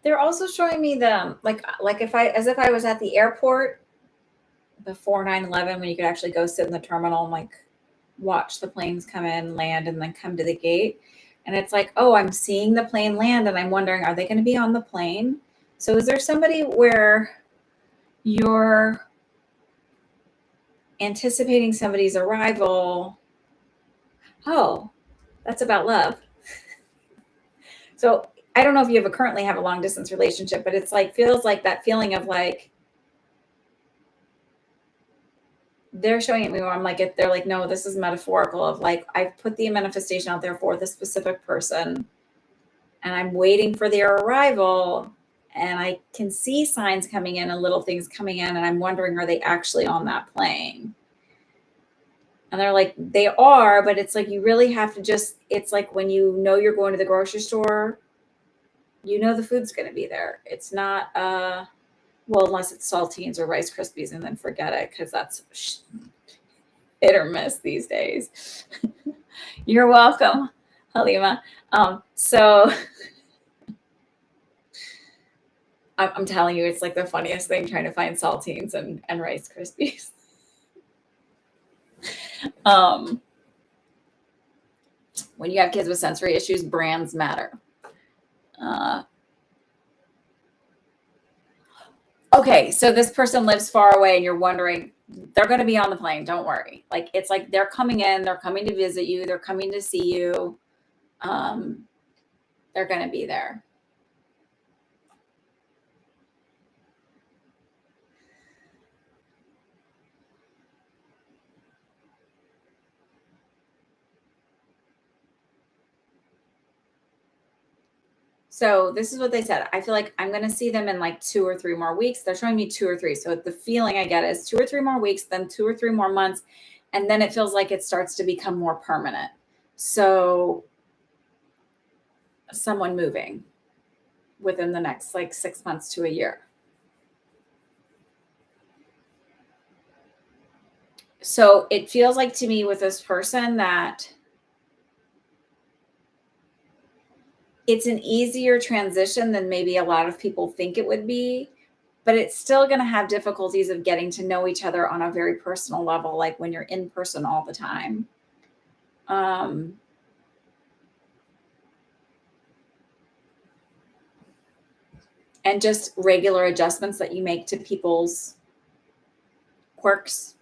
They're also showing me the like if I as if I was at the airport before 9/11 when you could actually go sit in the terminal and like watch the planes come in, land, and then come to the gate. And it's like, oh, I'm seeing the plane land and I'm wondering, are they going to be on the plane? So is there somebody where you're anticipating somebody's arrival? Oh, that's about love. So I don't know if you currently have a long distance relationship, but it's like feels like that feeling of like they're showing it me where I'm like, they're like, no, this is metaphorical of like, I've put the manifestation out there for this specific person and I'm waiting for their arrival. and I can see signs coming in and little things coming in, and I'm wondering, are they actually on that plane? And they're like, they are, but it's like you really have to just, it's like when you know you're going to the grocery store, you know the food's going to be there. It's not, well, unless it's saltines or Rice Krispies, and then forget it, because that's hit or miss these days. You're welcome, Halima. So I'm telling you, it's like the funniest thing trying to find saltines and Rice Krispies. When you have kids with sensory issues, brands matter. Okay, so this person lives far away and you're wondering, they're going to be on the plane. Don't worry. Like, it's like they're coming in, they're coming to visit you, they're coming to see you. They're going to be there. So this is what they said. I feel like I'm going to see them in like 2 or 3 more weeks. They're showing me 2 or 3. So the feeling I get is 2 or 3 more weeks, then 2 or 3 more months. And then it feels like it starts to become more permanent. So someone moving within the next like 6 months to a year. So it feels like to me with this person that it's an easier transition than maybe a lot of people think it would be, but it's still going to have difficulties of getting to know each other on a very personal level, like when you're in person all the time. And just regular adjustments that you make to people's quirks.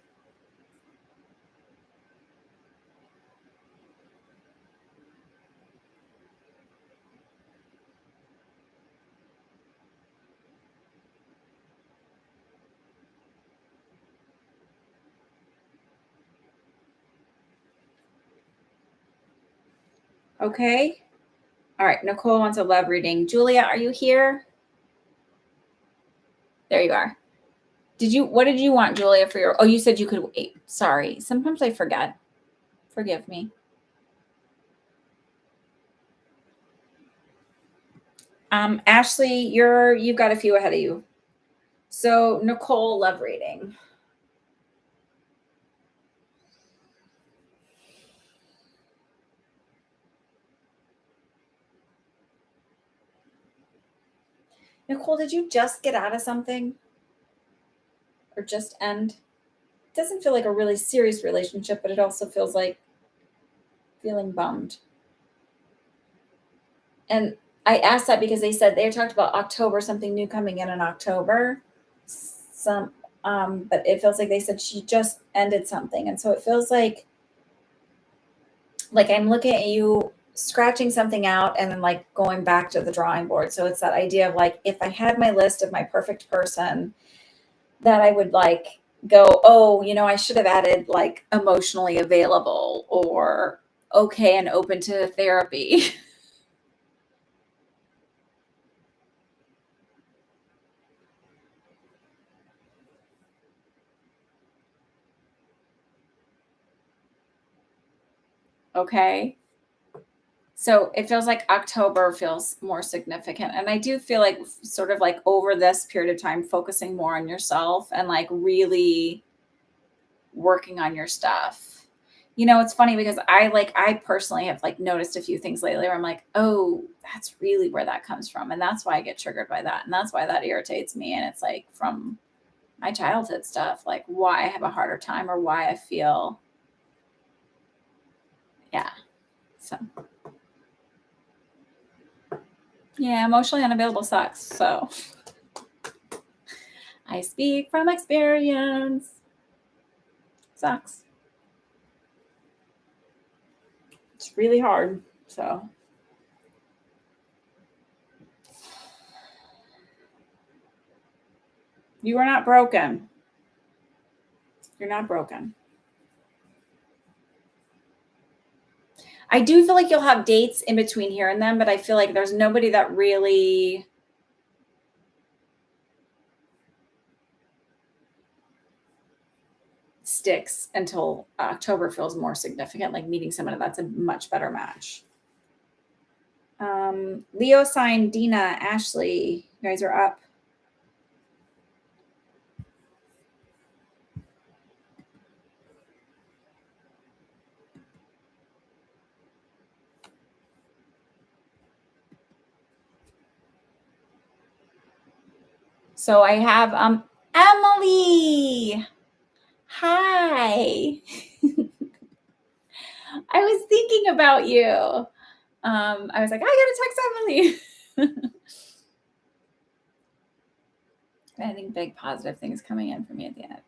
Okay. All right. Nicole wants a love reading. Julia, are you here? There you are. What did you want, Julia, for your, oh, you said you could wait. Sorry. Sometimes I forget. Forgive me. Ashley, you've got a few ahead of you. So Nicole, love reading. Nicole, did you just get out of something? Or just end? It doesn't feel like a really serious relationship, but it also feels like feeling bummed. And I asked that because they said they talked about October, something new coming in October. But it feels like they said she just ended something. And so it feels like I'm looking at you scratching something out and then like going back to the drawing board. So it's that idea of like, if I had my list of my perfect person, that I would like go, oh, I should have added like emotionally available or okay and open to therapy. Okay. So it feels like October feels more significant. And I do feel like sort of like over this period of time, focusing more on yourself and like really working on your stuff. It's funny because I personally have like noticed a few things lately where I'm like, oh, that's really where that comes from. And that's why I get triggered by that. And that's why that irritates me. And it's like from my childhood stuff, like why I have a harder time or why I feel. Yeah. So. Yeah, emotionally unavailable sucks. So I speak from experience. Sucks. It's really hard. So you are not broken. You're not broken. I do feel like you'll have dates in between here and then, but I feel like there's nobody that really sticks until October feels more significant, like meeting someone that's a much better match. Leo sign, Dina, Ashley, you guys are up. So I have Emily. Hi. I was thinking about you. I was like, I gotta text Emily. I think big positive things coming in for me at the end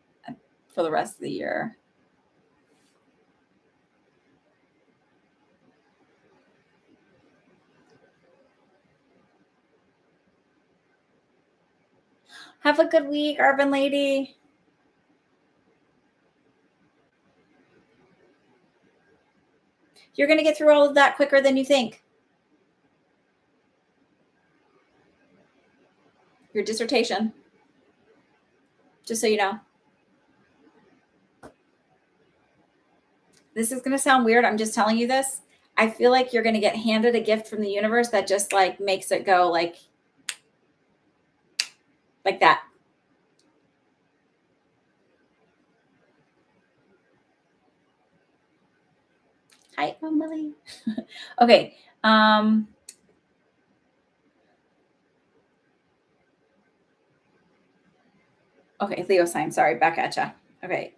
for the rest of the year. Have a good week, Urban Lady. You're going to get through all of that quicker than you think. Your dissertation. Just so you know. This is going to sound weird. I'm just telling you this. I feel like you're going to get handed a gift from the universe that just like makes it go like that. Hi, Emily. Okay. Okay, Leo sign. Sorry, back at ya. Okay.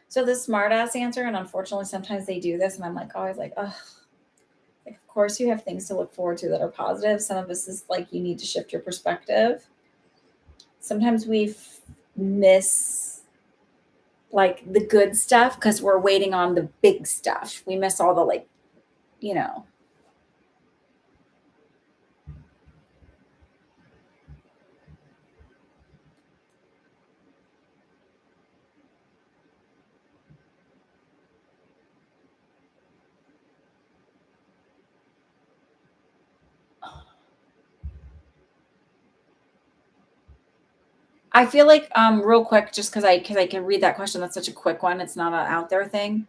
So the smartass answer, and unfortunately sometimes they do this, and I'm like always like, oh, like, of course you have things to look forward to that are positive. Some of this is like you need to shift your perspective. Sometimes we miss like the good stuff because we're waiting on the big stuff. We miss all the like, you know. I feel like real quick, just because I can read that question. That's such a quick one. It's not an out there thing.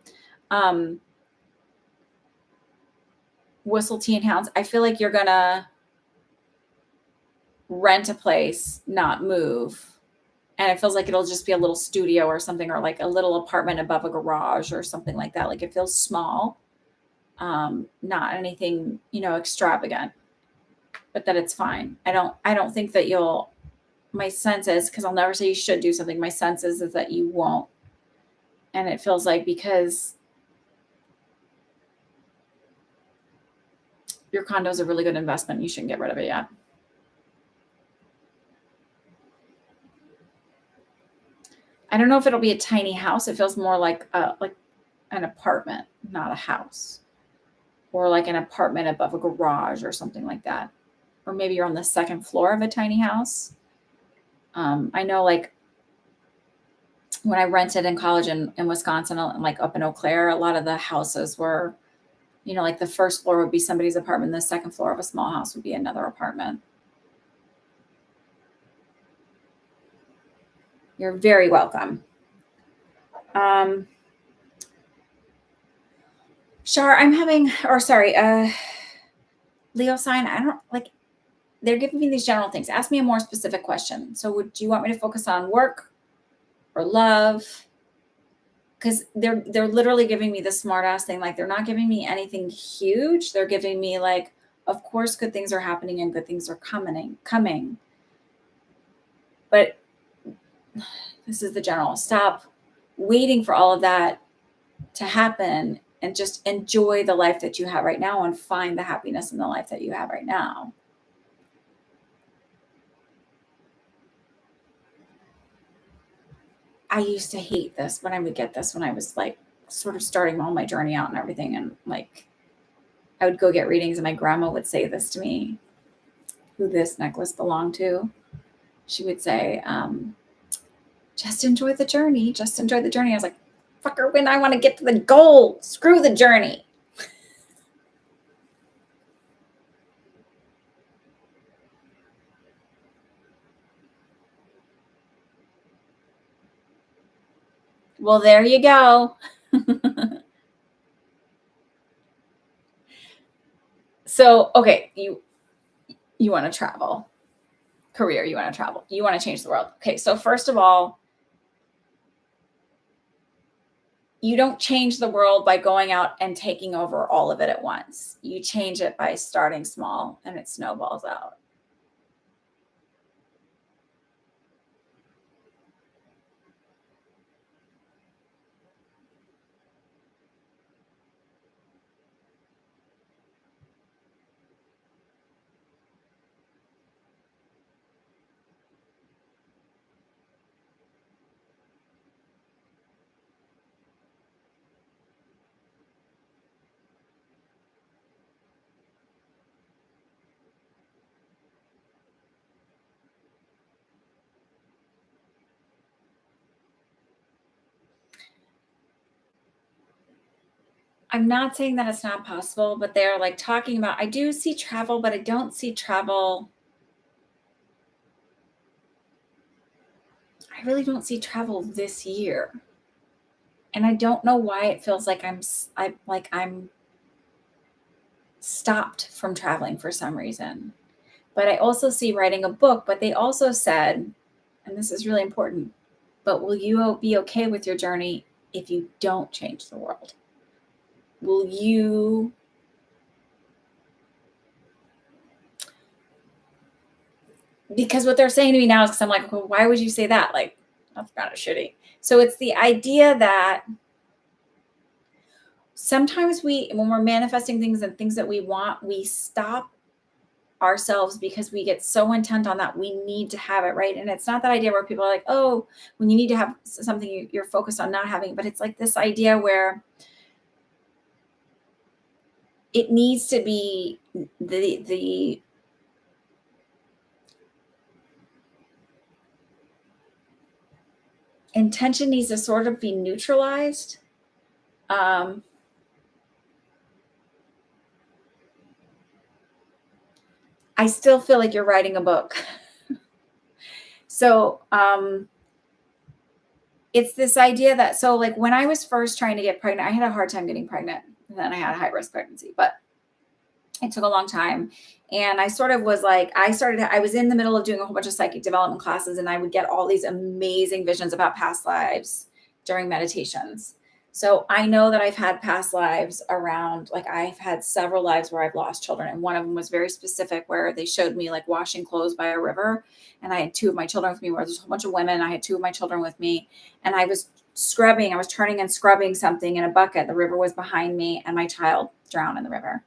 Whistle Tea and Hounds. I feel like you're gonna rent a place, not move. And it feels like it'll just be a little studio or something, or like a little apartment above a garage or something like that. Like it feels small, not anything, extravagant, but that it's fine. I don't think that you'll, my sense is, because I'll never say you should do something. My sense is that you won't. And it feels like because your condo is a really good investment, you shouldn't get rid of it yet. I don't know if it'll be a tiny house. It feels more like an apartment, not a house, or like an apartment above a garage or something like that. Or maybe you're on the second floor of a tiny house. I know like when I rented in college in Wisconsin, like up in Eau Claire, a lot of the houses were, like the first floor would be somebody's apartment. The second floor of a small house would be another apartment. You're very welcome. Shar, Leo sign. I don't like, they're giving me these general things. Ask me a more specific question. So do you want me to focus on work or love? Because they're literally giving me the smart ass thing. Like they're not giving me anything huge. They're giving me like, of course, good things are happening and good things are coming. But this is the general. Stop waiting for all of that to happen and just enjoy the life that you have right now and find the happiness in the life that you have right now. I used to hate this when I would get this when I was like sort of starting all my journey out and everything. And like, I would go get readings and my grandma would say this to me, who this necklace belonged to. She would say, just enjoy the journey. Just enjoy the journey. I was like, fucker, when I want to get to the goal, screw the journey. Well, there you go. So, okay, you want to travel. Career, you want to travel. You want to change the world. Okay, so first of all, you don't change the world by going out and taking over all of it at once. You change it by starting small and it snowballs out. I'm not saying that it's not possible, but they're like talking about, I do see travel, but I don't see travel. I really don't see travel this year. And I don't know why it feels like I'm stopped from traveling for some reason. But I also see writing a book, but they also said, and this is really important, but will you be okay with your journey if you don't change the world? Will you because what they're saying to me now is because I'm like, well, why would you say that? Like, that's kind of shitty. So it's the idea that sometimes when we're manifesting things and things that we want, we stop ourselves because we get so intent on that we need to have it, right? And it's not that idea where people are like, oh, when you need to have something, you're focused on not having, but it's like this idea where it needs to be the intention needs to sort of be neutralized. Um, I still feel like you're writing a book. So it's this idea that, so like when I was first trying to get pregnant, I had a hard time getting pregnant. And then I had a high risk pregnancy, but it took a long time. And I sort of was like, I was in the middle of doing a whole bunch of psychic development classes, and I would get all these amazing visions about past lives during meditations. So I know that I've had past lives around, like I've had several lives where I've lost children. And one of them was very specific where they showed me like washing clothes by a river. And I had two of my children with me, where there's a whole bunch of women. I had two of my children with me, and I was turning and scrubbing something in a bucket. The river was behind me, and my child drowned in the river.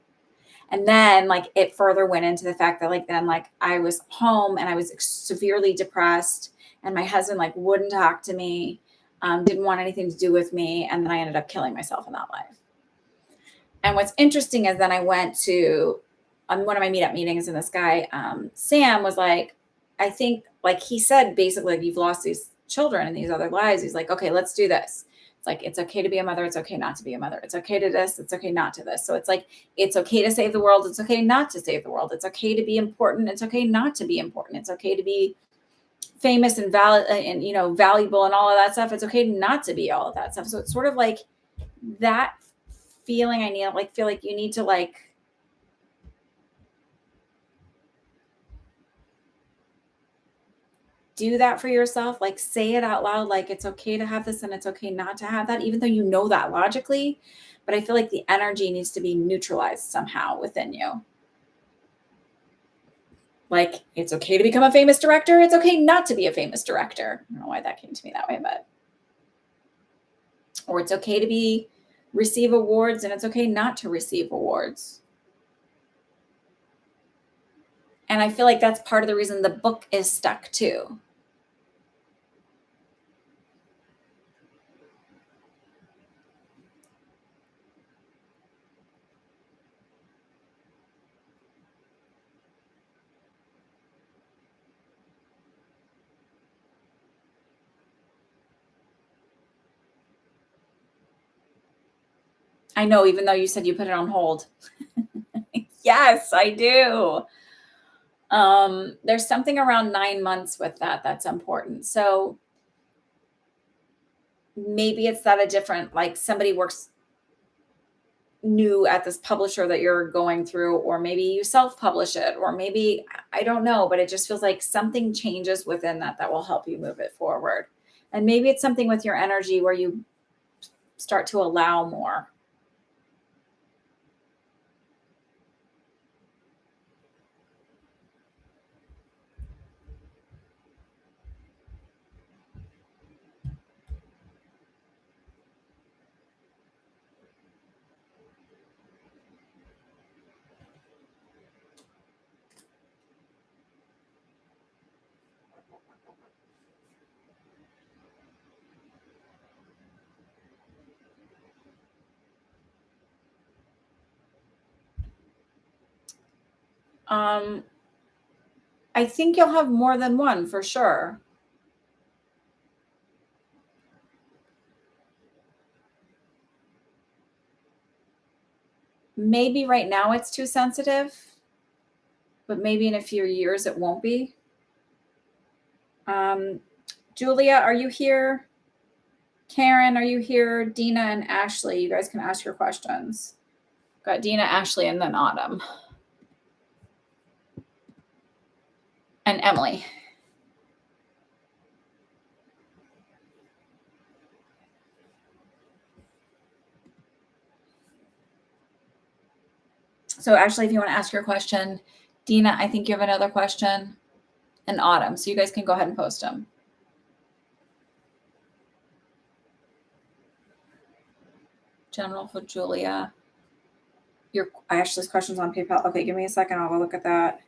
And then like it further went into the fact that like then like I was home and I was severely depressed, and my husband like wouldn't talk to me, didn't want anything to do with me, and then I ended up killing myself in that life. And what's interesting is then I went to on one of my meetup meetings, and this guy Sam was like, I think like he said basically like you've lost these children in these other lives. He's like, okay, let's do this. It's like it's okay to be a mother. It's okay not to be a mother. It's okay to this. It's okay not to this. So it's like it's okay to save the world. It's okay not to save the world. It's okay to be important. It's okay not to be important. It's okay to be famous and valid and valuable and all of that stuff. It's okay not to be all of that stuff. So it's sort of like that feeling I need, like feel like you need to like do that for yourself, like say it out loud, like it's okay to have this and it's okay not to have that, even though you know that logically. But I feel like the energy needs to be neutralized somehow within you. Like it's okay to become a famous director. It's okay not to be a famous director. I don't know why that came to me that way, but or it's okay to be receive awards and it's okay not to receive awards. And I feel like that's part of the reason the book is stuck too. I know, even though you said you put it on hold. Yes, I do. There's something around 9 months with that that's important. So maybe it's that a different, like somebody works new at this publisher that you're going through, or maybe you self-publish it, or maybe I don't know, but it just feels like something changes within that will help you move it forward. And maybe it's something with your energy where you start to allow more. Um, I think you'll have more than one for sure. Maybe right now it's too sensitive, but maybe in a few years it won't be. Julia, are you here? Karen, are you here? Dina and Ashley, you guys can ask your questions. Got Dina, Ashley, and then Autumn. And Emily. So Ashley, if you want to ask your question, Dina, I think you have another question, and Autumn. So you guys can go ahead and post them. General for Julia. Your Ashley's questions on PayPal. Okay, give me a second. I'll go look at that.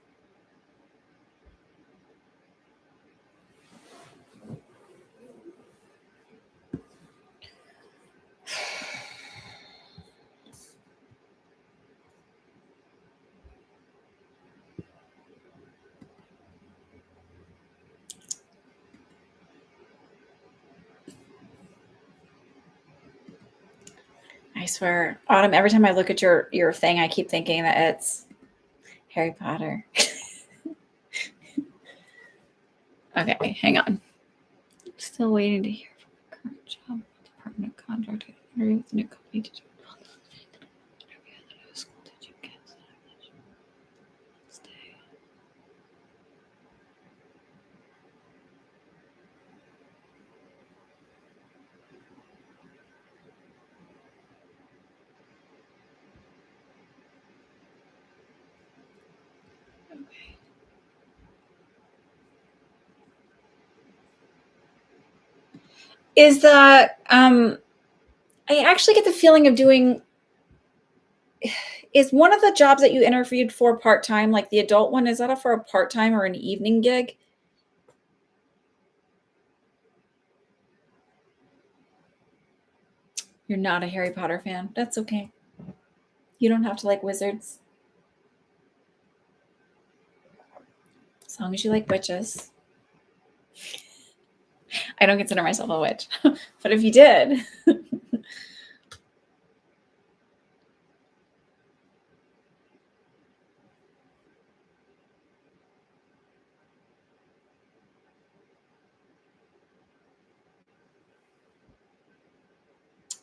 I swear, Autumn, every time I look at your thing, I keep thinking that it's Harry Potter. Okay, hang on. Still waiting to hear from the current job. Department of Contract interview with the new company to do is the I actually get the feeling of doing, is one of the jobs that you interviewed for part-time, like the adult one, is that for a part-time or an evening gig? You're not a Harry Potter fan. That's okay. You don't have to like wizards. As long as you like witches. I don't consider myself a witch, but if you did.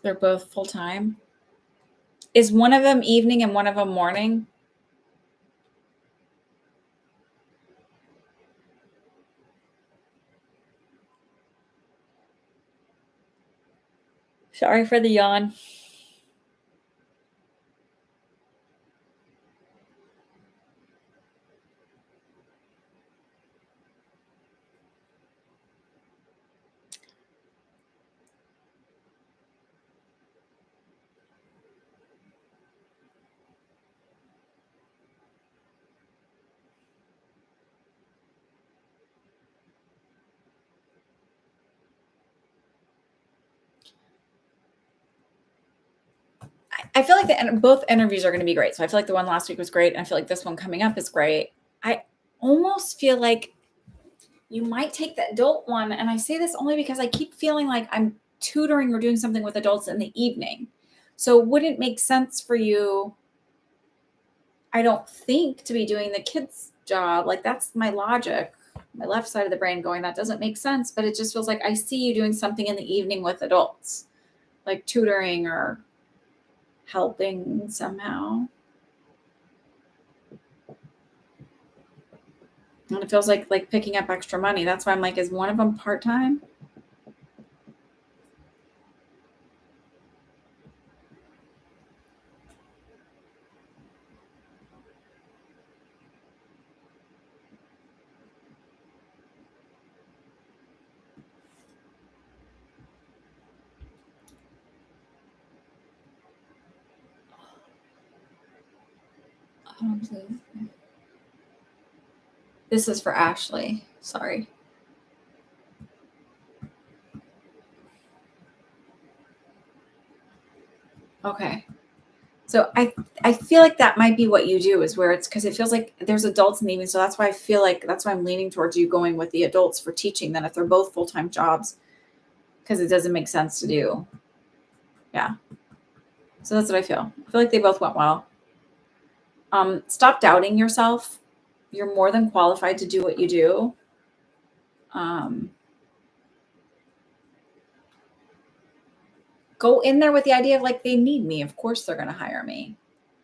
They're both full-time. Is one of them evening and one of them morning? Sorry for the yawn. I feel like both interviews are going to be great. So I feel like the one last week was great. And I feel like this one coming up is great. I almost feel like you might take the adult one. And I say this only because I keep feeling like I'm tutoring or doing something with adults in the evening. So it wouldn't make sense for you, I don't think, to be doing the kids' job. Like that's my logic, my left side of the brain going, that doesn't make sense. But it just feels like I see you doing something in the evening with adults, like tutoring or helping somehow. And it feels like picking up extra money. That's why I'm like, is one of them part-time? This is for Ashley. Sorry. Okay. So I feel like that might be what you do, is where it's because it feels like there's adults in the evening. So that's why I feel like that's why I'm leaning towards you going with the adults for teaching then if they're both full-time jobs, because it doesn't make sense to do. Yeah. So that's what I feel. I feel like they both went well. Stop doubting yourself. You're more than qualified to do what you do. Um, go in there with the idea of like, they need me. Of course they're going to hire me.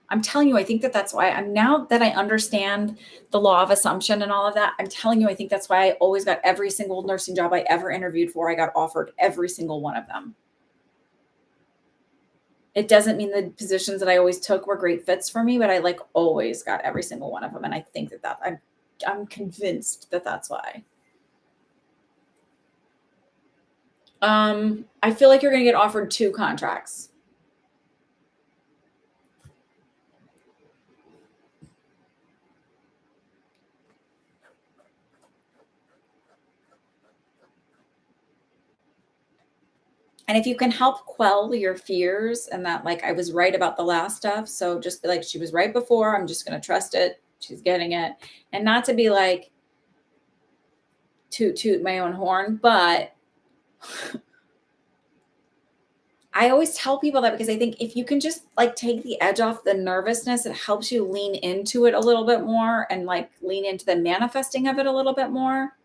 I'm telling you, I think that that's why I'm, now that I understand the law of assumption and all of that, I'm telling you, I think that's why I always got every single nursing job I ever interviewed for. I got offered every single one of them. It doesn't mean the positions that I always took were great fits for me, but I like always got every single one of them. And I think that I'm convinced that that's why. I feel like you're going to get offered 2 contracts. And if you can help quell your fears and that, like, I was right about the last stuff. So just be like, she was right before. I'm just going to trust it. She's getting it. And not to be like, toot my own horn, but I always tell people that because I think if you can just like take the edge off the nervousness, it helps you lean into it a little bit more and like lean into the manifesting of it a little bit more.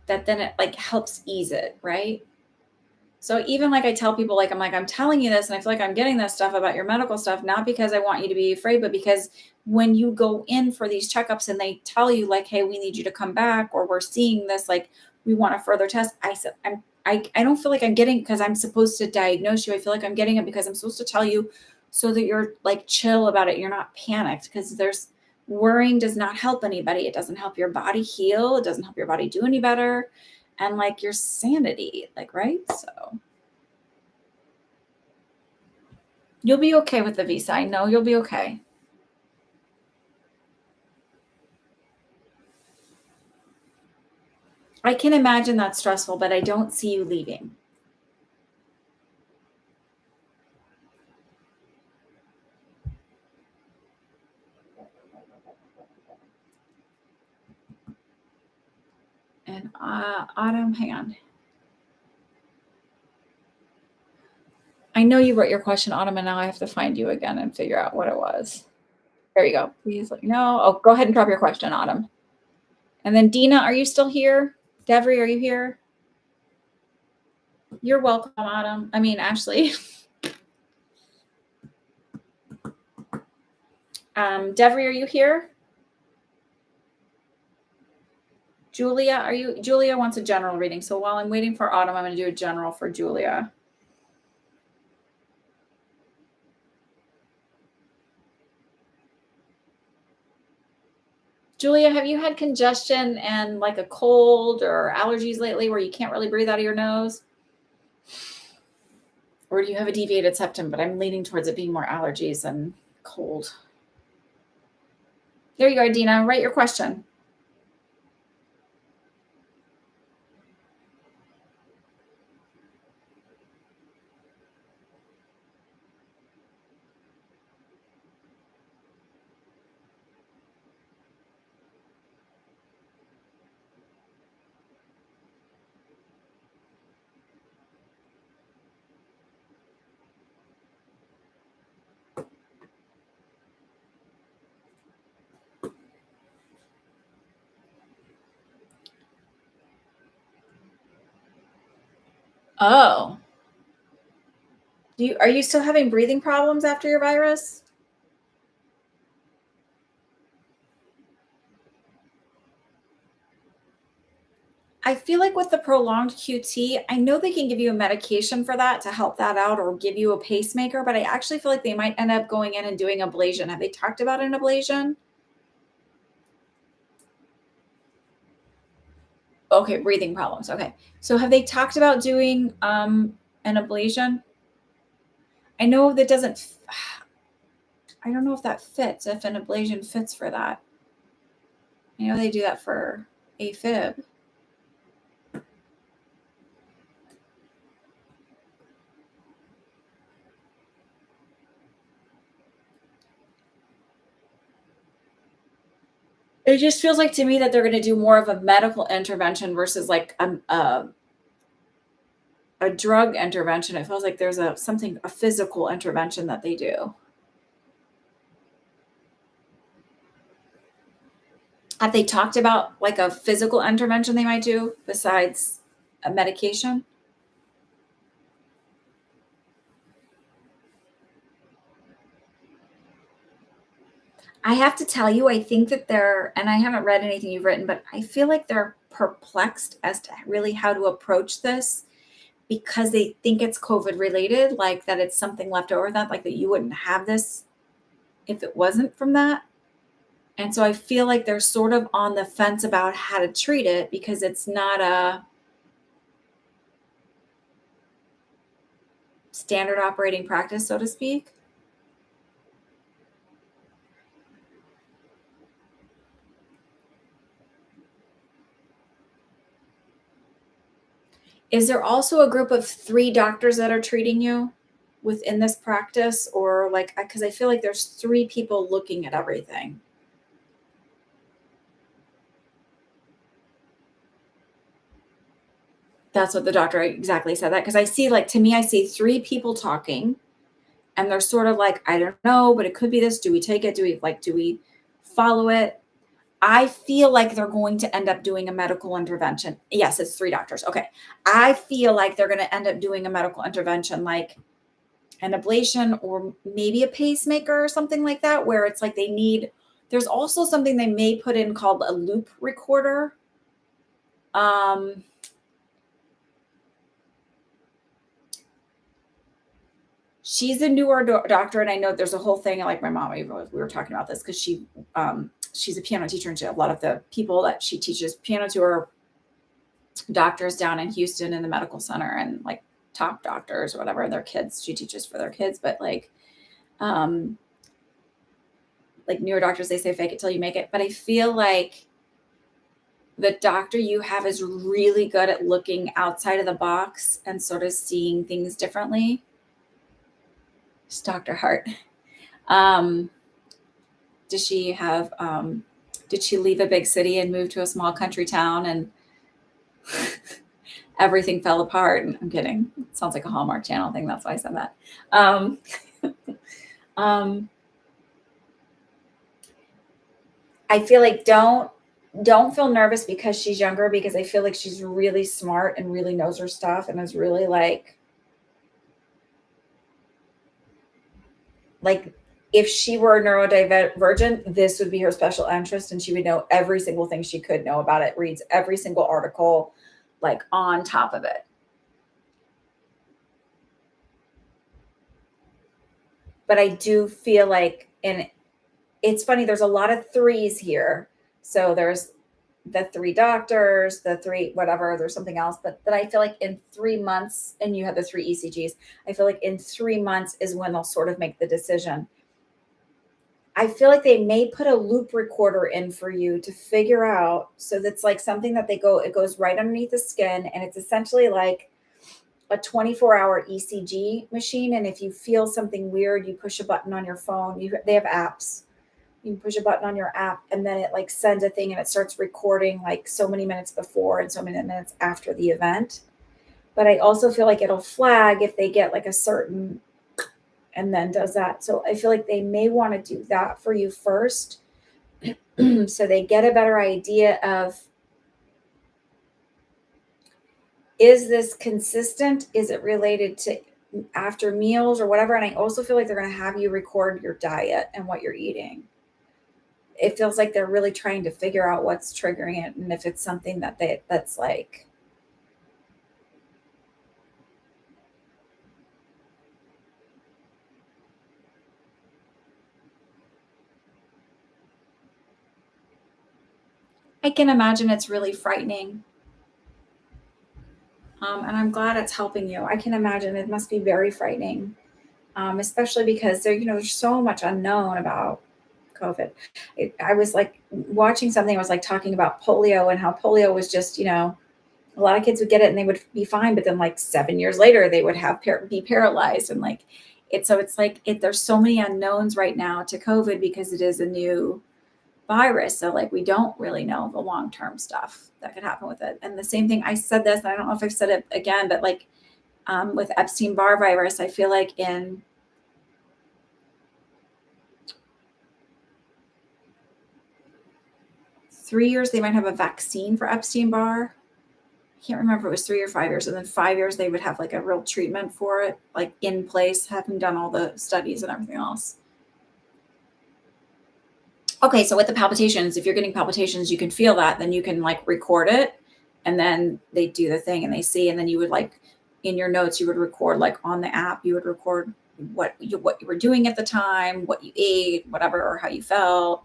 That then it like helps ease it, right? So even like I tell people, like, I'm telling you this and I feel like I'm getting this stuff about your medical stuff, not because I want you to be afraid, but because when you go in for these checkups and they tell you like, hey, we need you to come back, or we're seeing this, like we want to further test. I said, I don't feel like I'm getting because I'm supposed to diagnose you. I feel like I'm getting it because I'm supposed to tell you so that you're like chill about it. You're not panicked, because there's worrying does not help anybody. It doesn't help your body heal. It doesn't help your body do any better. And like your sanity, like, right? So you'll be okay with the visa. I know you'll be okay. I can imagine that's stressful, but I don't see you leaving. And Autumn, hang on. I know you wrote your question, Autumn, and now I have to find you again and figure out what it was. There you go. Please let me know. Oh, go ahead and drop your question, Autumn. And then Dina, are you still here? Devry, are you here? You're welcome, Autumn. I mean, Ashley. Devry, are you here? Julia wants a general reading. So while I'm waiting for Autumn, I'm going to do a general for Julia. Julia, have you had congestion and like a cold or allergies lately where you can't really breathe out of your nose? Or do you have a deviated septum? But I'm leaning towards it being more allergies and cold. There you are, Dina. Write your question. Oh, are you still having breathing problems after your virus? I feel like with the prolonged QT, I know they can give you a medication for that to help that out or give you a pacemaker, but I actually feel like they might end up going in and doing ablation. Have they talked about an ablation? Okay, breathing problems. Okay. So have they talked about doing an ablation? I know that doesn't I don't know if that fits, if an ablation fits for that. I know they do that for AFib. It just feels like to me that they're going to do more of a medical intervention versus like a drug intervention. It feels like there's a physical intervention that they do. Have they talked about like a physical intervention they might do besides a medication? I have to tell you, I think that and I haven't read anything you've written, but I feel like they're perplexed as to really how to approach this because they think it's COVID related, like that it's something left over that, like that you wouldn't have this if it wasn't from that. And so I feel like they're sort of on the fence about how to treat it because it's not a standard operating practice, so to speak. Is there also a group of 3 doctors that are treating you within this practice? Or like, because I feel like there's 3 people looking at everything. That's what the doctor exactly said that. Because I see, like, to me, I see 3 people talking and they're sort of like, I don't know, but it could be this. Do we take it? Do we follow it? I feel like they're going to end up doing a medical intervention. Yes, it's 3 doctors. Okay. I feel like they're going to end up doing a medical intervention like an ablation or maybe a pacemaker or something like that, where it's like there's also something they may put in called a loop recorder. Um, she's a newer doctor, and I know there's a whole thing. Like my mom, we were talking about this because she's a piano teacher, and a lot of the people that she teaches piano to are doctors down in Houston in the medical center, and like top doctors or whatever. Their kids, she teaches for their kids, but um, like newer doctors, they say fake it till you make it. But I feel like the doctor you have is really good at looking outside of the box and sort of seeing things differently. It's Dr. Hart. Um, does she have did she leave a big city and move to a small country town and everything fell apart? I'm kidding. It sounds like a Hallmark Channel thing. That's why I said that. Um, um, I feel like don't feel nervous because she's younger, because I feel like she's really smart and really knows her stuff and is really like if she were neurodivergent, this would be her special interest and she would know every single thing she could know about it, reads every single article like on top of it. But I do feel like, and it's funny, there's a lot of threes here. So there's the 3 doctors, the 3 whatever, there's something else, but that I feel like in 3 months, and you have the 3 ECGs, I feel like in 3 months is when they'll sort of make the decision. I feel like they may put a loop recorder in for you to figure out, so that's like something that it goes right underneath the skin, and it's essentially like a 24-hour ECG machine. And if you feel something weird, you push a button on your phone. They have apps. You can push a button on your app and then it like sends a thing and it starts recording like so many minutes before and so many minutes after the event. But I also feel like it'll flag if they get like a certain and then does that. So I feel like they may want to do that for you first so they get a better idea of is this consistent? Is it related to after meals or whatever? And I also feel like they're going to have you record your diet and what you're eating. It feels like they're really trying to figure out what's triggering it and if it's something that's like I can imagine it's really frightening. And I'm glad it's helping you. I can imagine it must be very frightening, especially because there's so much unknown about COVID. I was like watching something. I was like talking about polio and how polio was just, a lot of kids would get it and they would be fine, but then like 7 years later, they would have be paralyzed and like it. So it's like there's so many unknowns right now to COVID because it is a new virus. So like we don't really know the long-term stuff that could happen with it. And the same thing, I said this, and I don't know if I've said it again, but like with Epstein-Barr virus, I feel like in 3 years they might have a vaccine for Epstein-Barr. I can't remember if it was 3 or 5 years, and then 5 years they would have like a real treatment for it, like in place, having done all the studies and everything else. Okay, so with the palpitations, if you're getting palpitations, you can feel that, then you can like record it, and then they do the thing and they see, and then you would like in your notes, you would record like on the app, you would record what you were doing at the time, what you ate, whatever, or how you felt.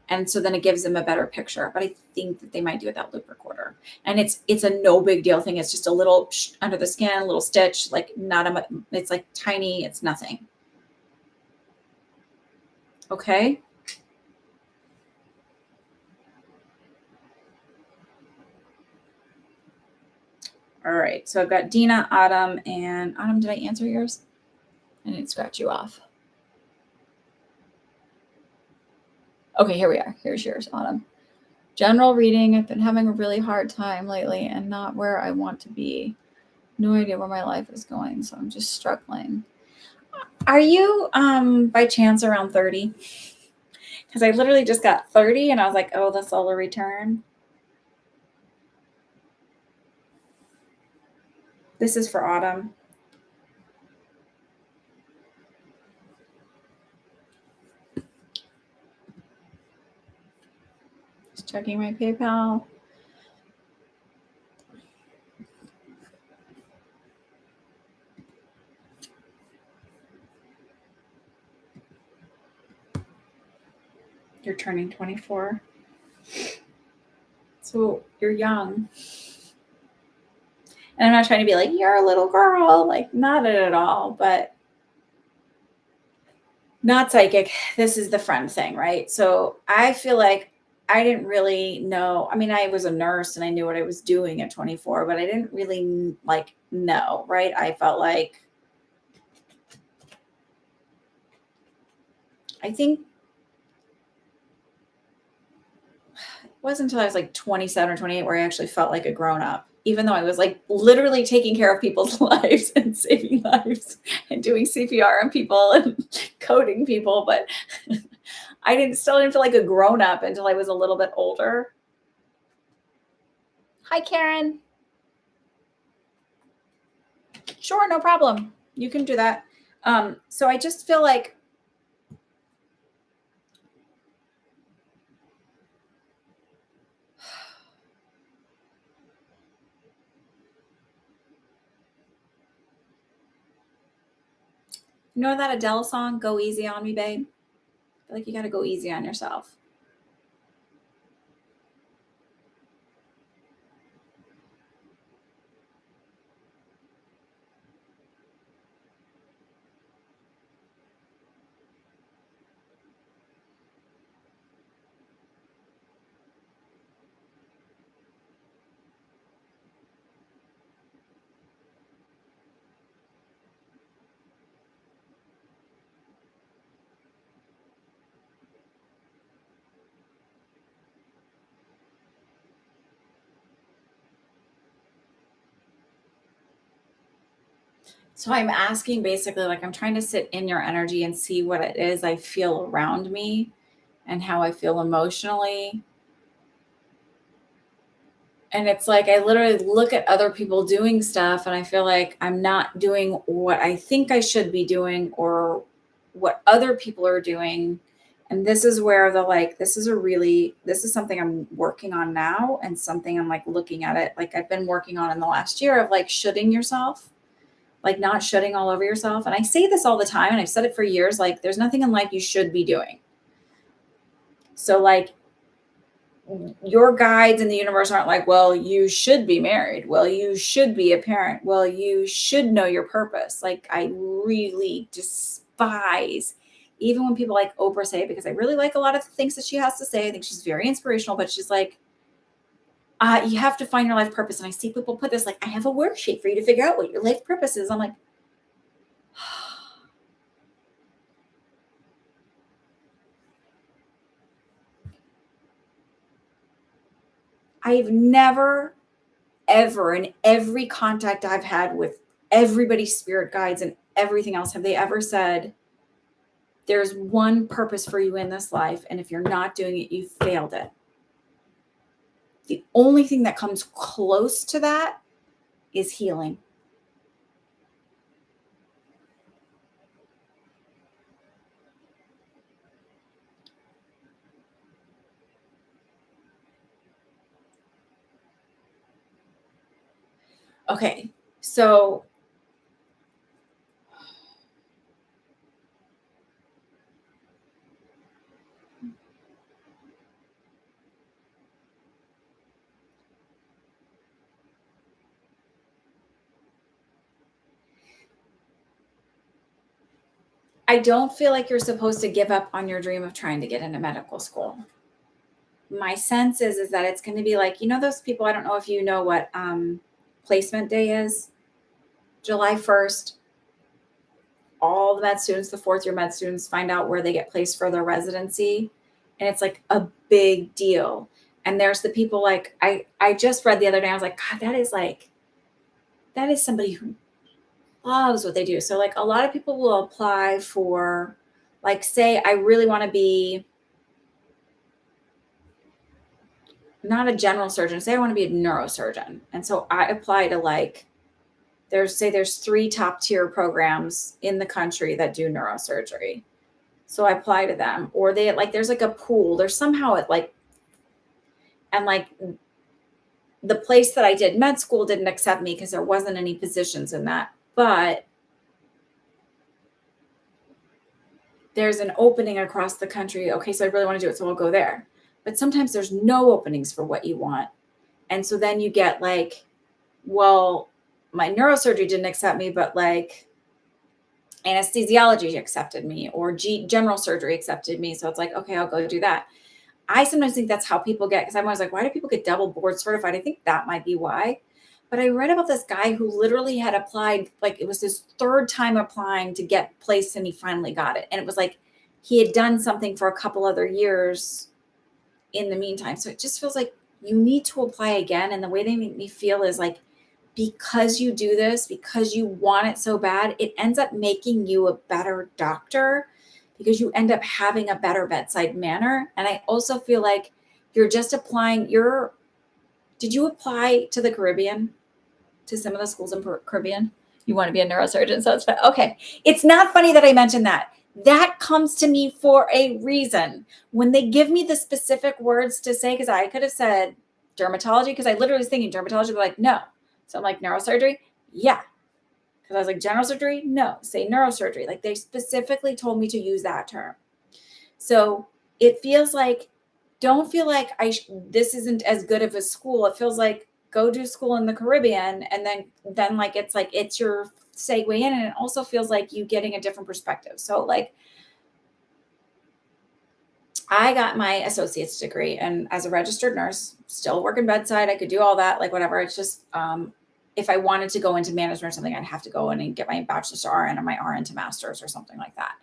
And so then it gives them a better picture. But I think that they might do it that loop recorder. And it's a no big deal thing. It's just a little under the skin, a little stitch, like not a, it's like tiny, it's nothing. Okay. All right. So I've got Dina, Autumn, and Autumn, did I answer yours? I didn't scratch you off. Okay, here we are. Here's yours, Autumn. General reading. I've been having a really hard time lately and not where I want to be. No idea where my life is going, so I'm just struggling. Are you by chance around 30? Because I literally just got 30 and I was like, oh, the solar return. This is for Autumn. Just checking my PayPal. You're turning 24. So you're young. And I'm not trying to be like, you're a little girl. Like, not at all, but not psychic. This is the friend thing, right? So I feel like I didn't really know. I mean, I was a nurse and I knew what I was doing at 24, but I didn't really like know, right? I felt like I think it wasn't until I was like 27 or 28 where I actually felt like a grown up, even though I was like literally taking care of people's lives and saving lives and doing CPR on people and coding people. But I still didn't feel like a grown up until I was a little bit older. Hi, Karen. Sure, no problem. You can do that. So I just feel like you know that Adele song, Go Easy on Me, babe? I feel like you gotta go easy on yourself. So I'm asking basically, like, I'm trying to sit in your energy and see what it is I feel around me and how I feel emotionally. And it's like I literally look at other people doing stuff and I feel like I'm not doing what I think I should be doing or what other people are doing. And this is where this is something I'm working on now and something I'm like looking at it like I've been working on in the last year of like shoulding yourself, like not shoulding all over yourself. And I say this all the time and I've said it for years, like there's nothing in life you should be doing. So like your guides in the universe aren't like, well, you should be married. Well, you should be a parent. Well, you should know your purpose. Like, I really despise, even when people like Oprah say it, because I really like a lot of the things that she has to say. I think she's very inspirational, but she's like, you have to find your life purpose. And I see people put this like, I have a worksheet for you to figure out what your life purpose is. I'm like, I've never, ever, in every contact I've had with everybody's spirit guides and everything else, have they ever said, there's one purpose for you in this life, and if you're not doing it, you failed it. The only thing that comes close to that is healing. Okay, so I don't feel like you're supposed to give up on your dream of trying to get into medical school. My sense is that it's going to be like, those people, I don't know if you know what placement day is. July 1st, all the med students, the fourth year med students, find out where they get placed for their residency. And it's like a big deal. And there's the people like, I just read the other day, I was like, God, that is somebody who loves what they do. So like a lot of people will apply for, like, say, I really want to be not a general surgeon, say I want to be a neurosurgeon. And so I apply to like, there's 3 top tier programs in the country that do neurosurgery. So I apply to them, or they like, there's like a pool, there's somehow it like, and like the place that I did med school didn't accept me because there wasn't any positions in that, but there's an opening across the country. Okay, so I really want to do it, so I'll go there. But sometimes there's no openings for what you want. And so then you get like, well, my neurosurgery didn't accept me, but like anesthesiology accepted me, or general surgery accepted me. So it's like, okay, I'll go do that. I sometimes think that's how people get, because I'm always like, why do people get double board certified? I think that might be why. But I read about this guy who literally had applied, like it was his 3rd time applying to get placed, and he finally got it. And it was like he had done something for a couple other years in the meantime. So it just feels like you need to apply again. And the way they make me feel is like, because you do this, because you want it so bad, it ends up making you a better doctor, because you end up having a better bedside manner. And I also feel like you're just applying did you apply to the Caribbean, to some of the schools in Caribbean? You want to be a neurosurgeon, so it's fun. Okay. It's not funny that I mentioned that. That comes to me for a reason. When they give me the specific words to say, because I could have said dermatology, because I literally was thinking dermatology, they're like, no. So I'm like, neurosurgery? Yeah. Because I was like, general surgery? No. Say neurosurgery. Like they specifically told me to use that term. So it feels like, don't feel like this isn't as good of a school. It feels like go do school in the Caribbean, and then like it's your segue in, and it also feels like you getting a different perspective. So like I got my associate's degree, and as a registered nurse, still working bedside, I could do all that, like whatever. It's just if I wanted to go into management or something, I'd have to go in and get my bachelor's to RN or my RN to master's or something like that.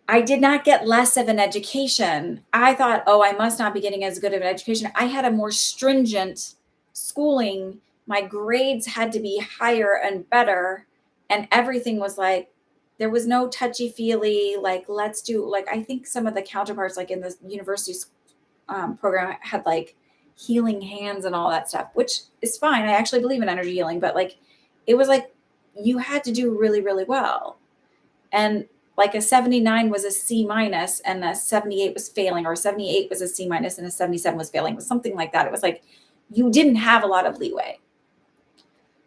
I did not get less of an education. I thought, oh, I must not be getting as good of an education. I had a more stringent schooling. My grades had to be higher and better. And everything was like, there was no touchy feely, like, let's do, like, I think some of the counterparts, like in the university program had like healing hands and all that stuff, which is fine. I actually believe in energy healing, but like it was like you had to do really, really well. And like a 79 was a C minus and a 78 was failing, or a 78 was a C minus and a 77 was failing. It was something like that. It was like you didn't have a lot of leeway.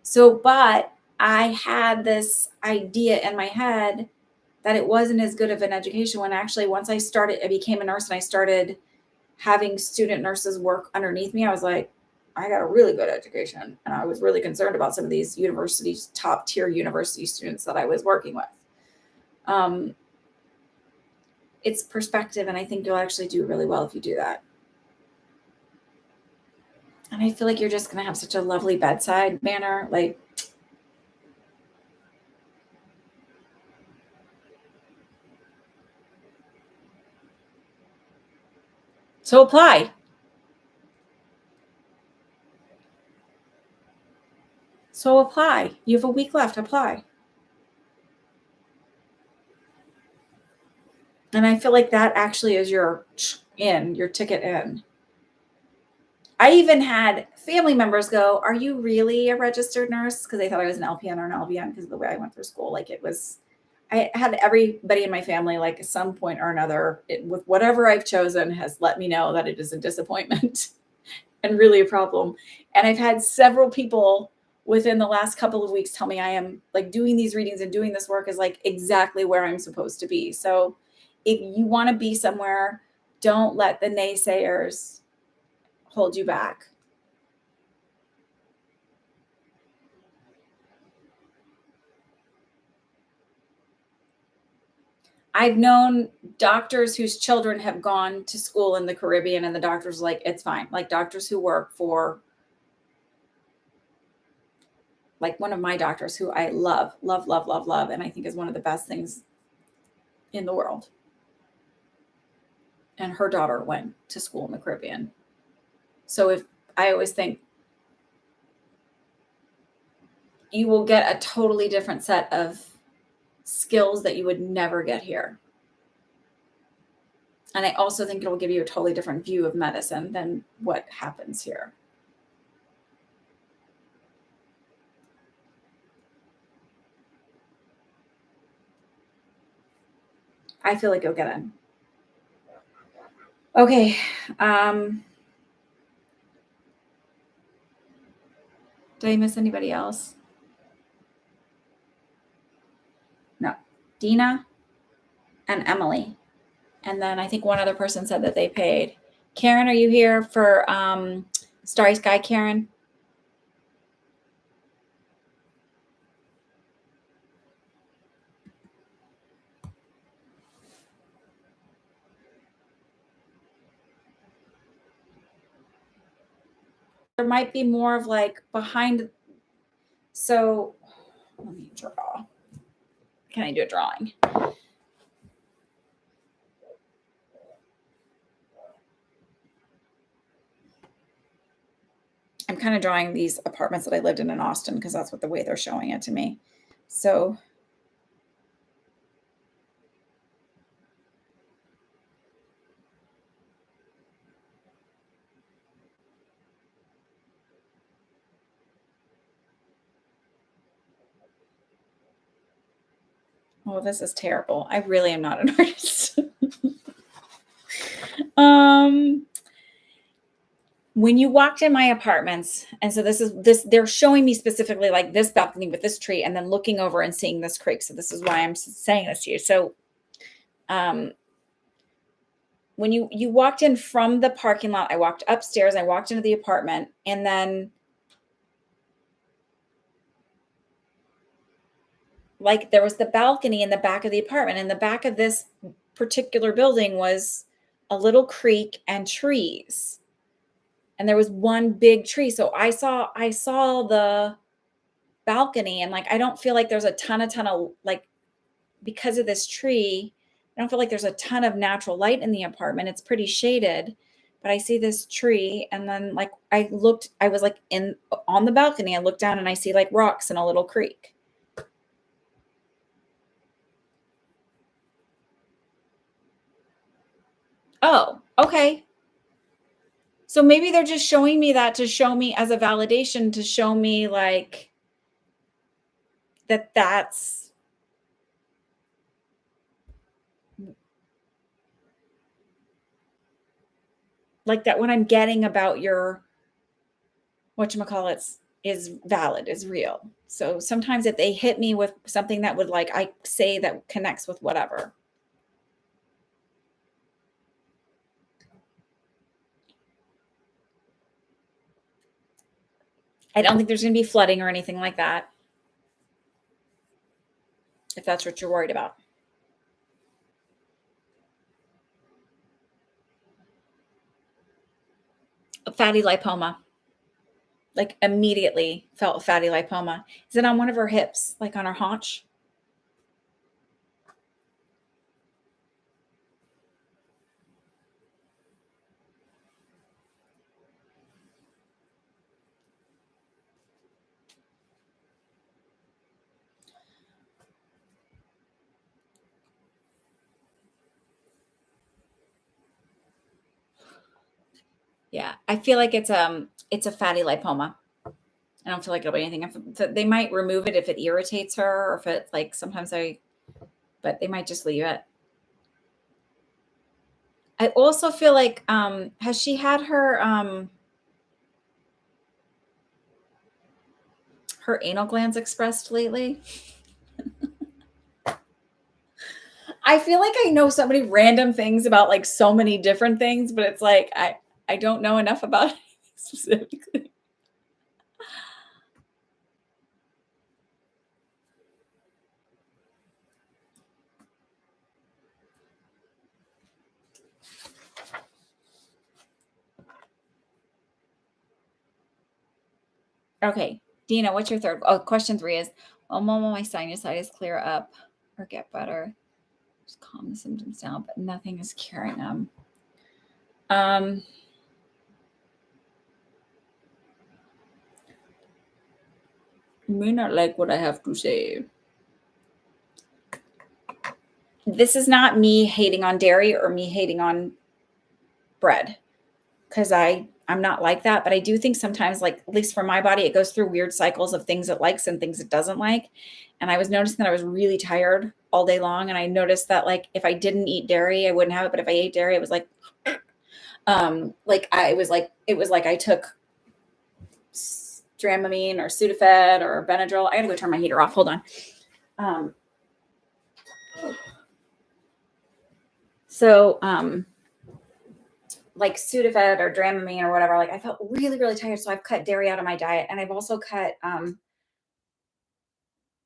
So, but I had this idea in my head that it wasn't as good of an education, when actually once I became a nurse and I started having student nurses work underneath me, I was like, I got a really good education. And I was really concerned about some of these universities, top tier university students that I was working with. It's perspective, and I think you'll actually do really well if you do that. And I feel like you're just going to have such a lovely bedside manner. Like, so apply. So apply. You have a week left. Apply. And I feel like that actually is your ticket in. I even had family members go, "Are you really a registered nurse?" Because they thought I was an LPN or an LVN because of the way I went through school. Like it was, I had everybody in my family, like at some point or another, with whatever I've chosen, has let me know that it is a disappointment and really a problem. And I've had several people within the last couple of weeks tell me I am like doing these readings and doing this work is like exactly where I'm supposed to be. So if you want to be somewhere, don't let the naysayers hold you back. I've known doctors whose children have gone to school in the Caribbean, and the doctor's like, it's fine. Like doctors who work for, like one of my doctors who I love, love, love, love, love, and I think is one of the best things in the world. And her daughter went to school in the Caribbean. So if I always think you will get a totally different set of skills that you would never get here. And I also think it will give you a totally different view of medicine than what happens here. I feel like you'll get in. Okay. Did I miss anybody else? No. Dina and Emily. And then I think one other person said that they paid. Karen, are you here for Starry Sky, Karen? There might be more of like behind. So let me draw. Can I do a drawing? I'm kind of drawing these apartments that I lived in Austin because that's what the way they're showing it to me. So oh, this is terrible. I really am not an artist. When you walked in my apartments, and so this, they're showing me specifically like this balcony with this tree and then looking over and seeing this creek. So this is why I'm saying this to you. So when you walked in from the parking lot, I walked upstairs, I walked into the apartment, and then like there was the balcony in the back of the apartment. In the back of this particular building was a little creek and trees. And there was one big tree. So I saw the balcony, and like I don't feel like there's a ton of like, because of this tree, I don't feel like there's a ton of natural light in the apartment. It's pretty shaded, but I see this tree, and then like I was like on the balcony, I looked down and I see like rocks and a little creek. Oh, okay. So maybe they're just showing me that to show me as a validation to show me like that that's like that what I'm getting about your whatchamacallits is valid, is real. So sometimes if they hit me with something that would like I say that connects with whatever. I don't think there's gonna be flooding or anything like that, if that's what you're worried about. A fatty lipoma. Like immediately felt fatty lipoma. Is it on one of her hips, like on her haunch? Yeah, I feel like it's a fatty lipoma. I don't feel like it'll be anything. They might remove it if it irritates her, or if it like sometimes but they might just leave it. I also feel like has she had her anal glands expressed lately? I feel like I know so many random things about like so many different things, but it's like I don't know enough about it specifically. Okay, Dina, what's your third? Oh, question three is, well, Mama, my sinusitis clear up or get better? Just calm the symptoms down, but nothing is curing them. Um, you may not like what I have to say. This is not me hating on dairy or me hating on bread, because I'm not like that, but I do think sometimes, like at least for my body, it goes through weird cycles of things it likes and things it doesn't like. And I was noticing that I was really tired all day long, and I noticed that like if I didn't eat dairy, I wouldn't have it, but if I ate dairy, it was like I was like it was like I took Dramamine or Sudafed or Benadryl. I gotta go turn my heater off. Hold on. Um, so like Sudafed or Dramamine or whatever, like I felt really, really tired. So I've cut dairy out of my diet, and I've also cut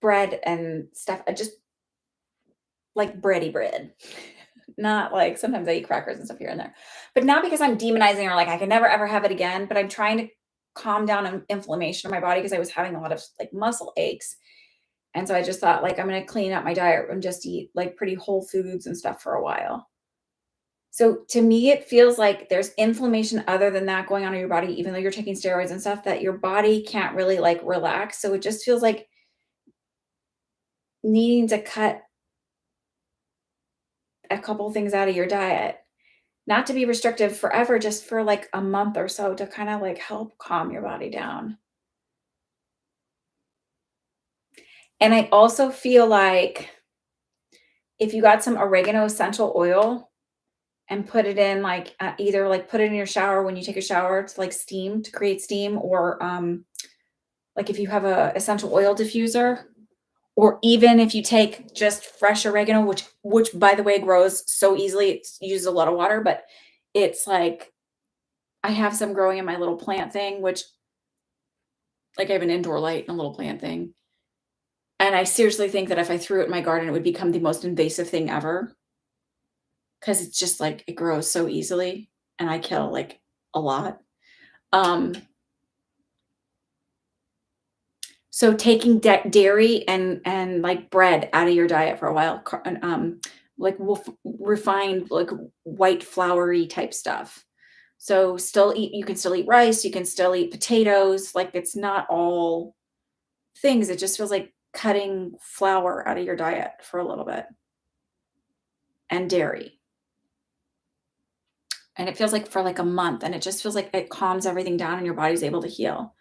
bread and stuff. I just like bready bread. Not like sometimes I eat crackers and stuff here and there, but not because I'm demonizing or like I can never ever have it again. But I'm trying to calm down inflammation in my body because I was having a lot of like muscle aches. And so I just thought like I'm going to clean up my diet and just eat like pretty whole foods and stuff for a while. So to me, it feels like there's inflammation other than that going on in your body, even though you're taking steroids and stuff that your body can't really like relax. So it just feels like needing to cut a couple things out of your diet, not to be restrictive forever, just for like a month or so to kind of like help calm your body down. And I also feel like if you got some oregano essential oil and put it in like either like put it in your shower when you take a shower to like steam to create steam, or like if you have a essential oil diffuser, or even if you take just fresh oregano, which by the way grows so easily, it uses a lot of water, but it's like I have some growing in my little plant thing, which like I have an indoor light and a little plant thing. And I seriously think that if I threw it in my garden, it would become the most invasive thing ever, because it's just like it grows so easily and I kill like a lot. Um, so taking dairy and like bread out of your diet for a while, like refined like white floury type stuff. So you can still eat rice, you can still eat potatoes. Like it's not all things. It just feels like cutting flour out of your diet for a little bit, and dairy. and it feels like for like a month, and it just feels like it calms everything down and your body's able to heal.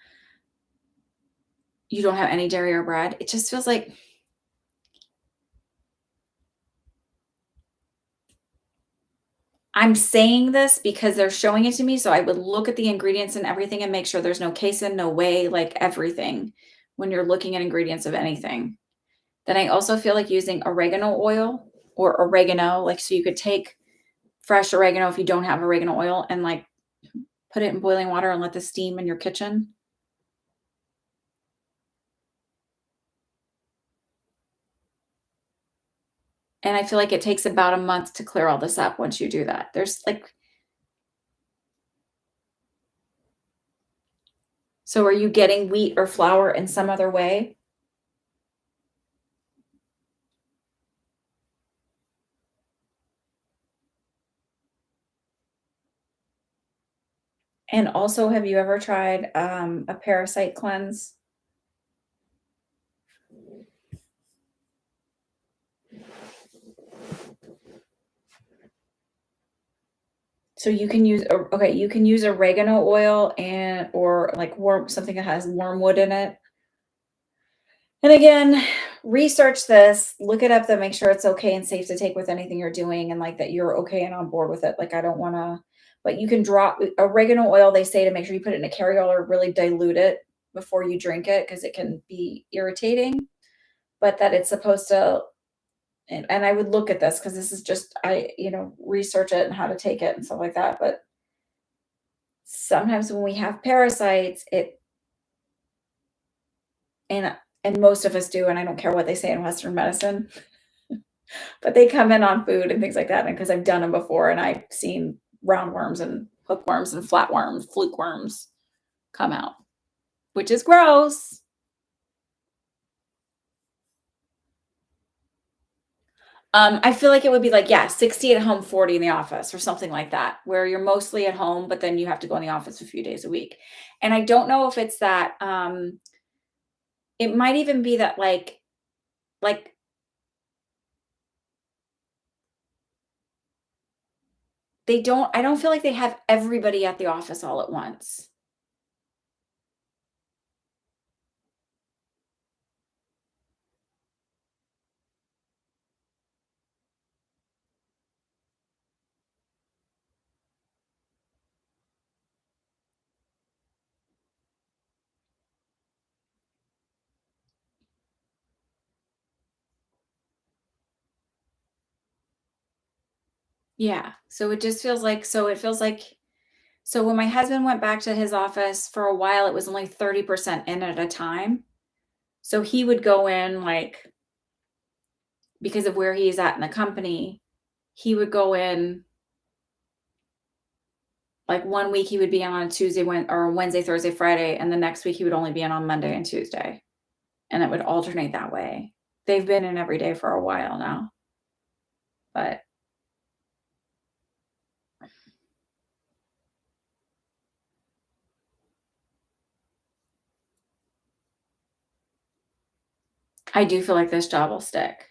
You don't have any dairy or bread. It just feels like I'm saying this because they're showing it to me, so I would look at the ingredients and everything and make sure there's no casein, no whey, like everything when you're looking at ingredients of anything. Then I also feel like using oregano oil or oregano, like so you could take fresh oregano if you don't have oregano oil and like put it in boiling water and let the steam in your kitchen. And I feel like it takes about a month to clear all this up once you do that. There's like, so are you getting wheat or flour in some other way? And also, have you ever tried a parasite cleanse? So you can use, okay, you can use oregano oil and or like something that has wormwood in it. And again, research this, look it up to make sure it's okay and safe to take with anything you're doing and like that you're okay and on board with it. Like I don't want to, but you can drop oregano oil, they say to make sure you put it in a carryola, really dilute it before you drink it because it can be irritating, but that it's supposed to, and I would look at this because this is just research it and how to take it and stuff like that. But sometimes when we have parasites, it and most of us do, and I don't care what they say in Western medicine, but they come in on food and things like that. And because I've done them before and I've seen roundworms and hookworms and flatworms, fluke worms come out, which is gross. I feel like it would be like, yeah, 60 at home, 40 in the office or something like that, where you're mostly at home, but then you have to go in the office a few days a week. And I don't know if it's that, it might even be that like I don't feel like they have everybody at the office all at once. Yeah. So it just feels like, so when my husband went back to his office for a while, it was only 30% in at a time. So he would go in like because of where he's at in the company, he would go in like one week he would be on Tuesday, or Wednesday, Thursday, Friday, and the next week he would only be in on Monday and Tuesday. And it would alternate that way. They've been in every day for a while now. But I do feel like this job will stick.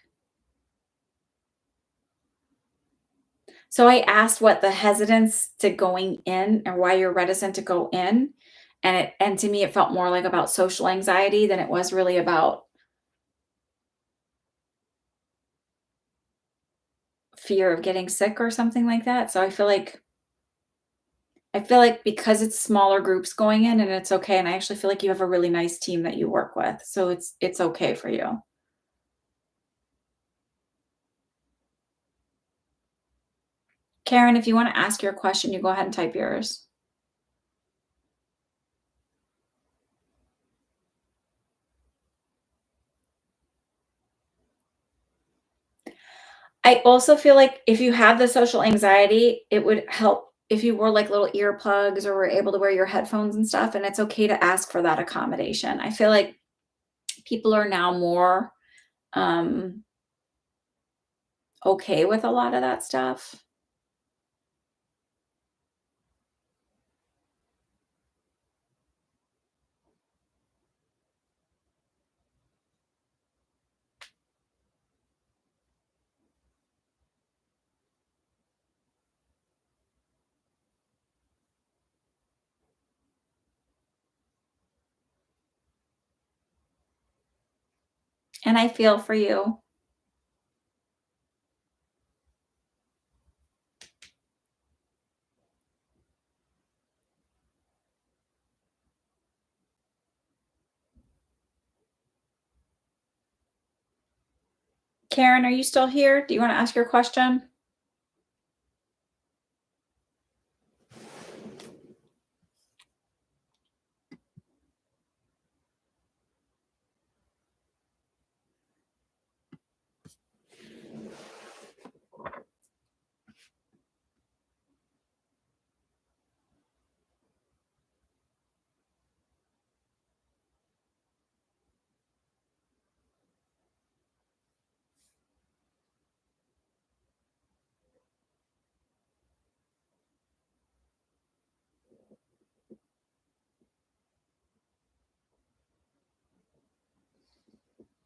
So I asked what the hesitance to going in and why you're reticent to go in. And to me, it felt more like about social anxiety than it was really about fear of getting sick or something like that. So I feel like because it's smaller groups going in and it's okay. And I actually feel like you have a really nice team that you work with. So it's okay for you. Karen, if you want to ask your question, you go ahead and type yours. I also feel like if you have the social anxiety, it would help if you wore like little earplugs or were able to wear your headphones and stuff. And it's okay to ask for that accommodation. I feel like people are now more um, okay with a lot of that stuff. And I feel for you. Karen, are you still here? Do you want to ask your question?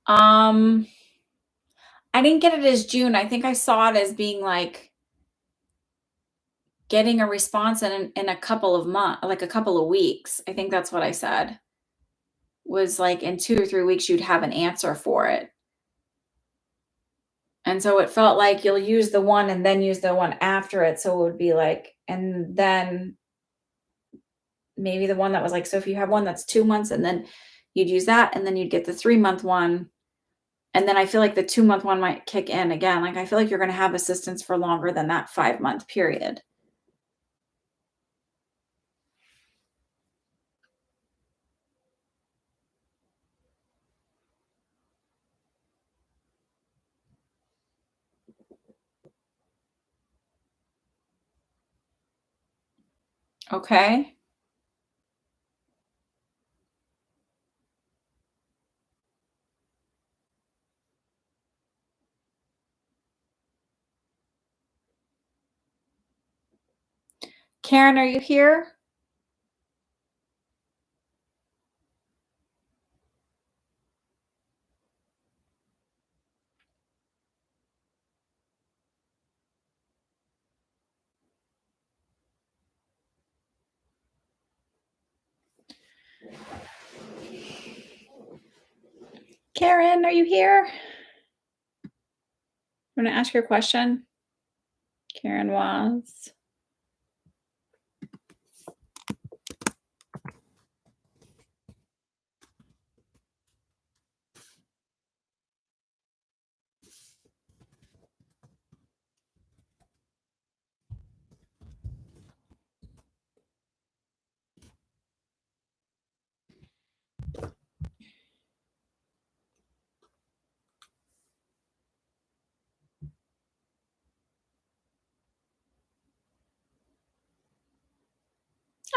Um, I didn't get it as June. I think I saw it as being like getting a response in a couple of months, like a couple of weeks. I think that's what I said. Was like in 2 or 3 weeks you'd have an answer for it. And so it felt like you'll use the one and then use the one after it. So it would be like, and then maybe the one that was like, so if you have one that's 2 months and then you'd use that and then you'd get the 3-month one. And then I feel like the 2-month one might kick in again. Like I feel like you're going to have assistance for longer than that 5-month period. Okay. Karen, are you here? Karen, are you here? I'm going to ask your question. Karen was.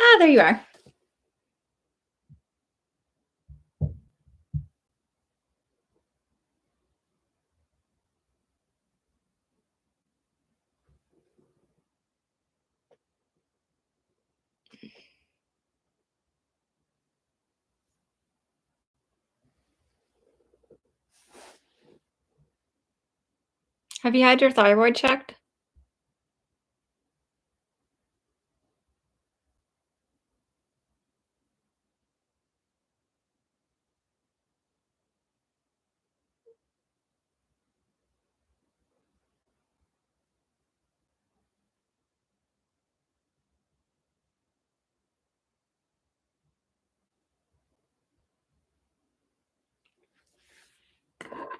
Ah, there you are. Have you had your thyroid checked?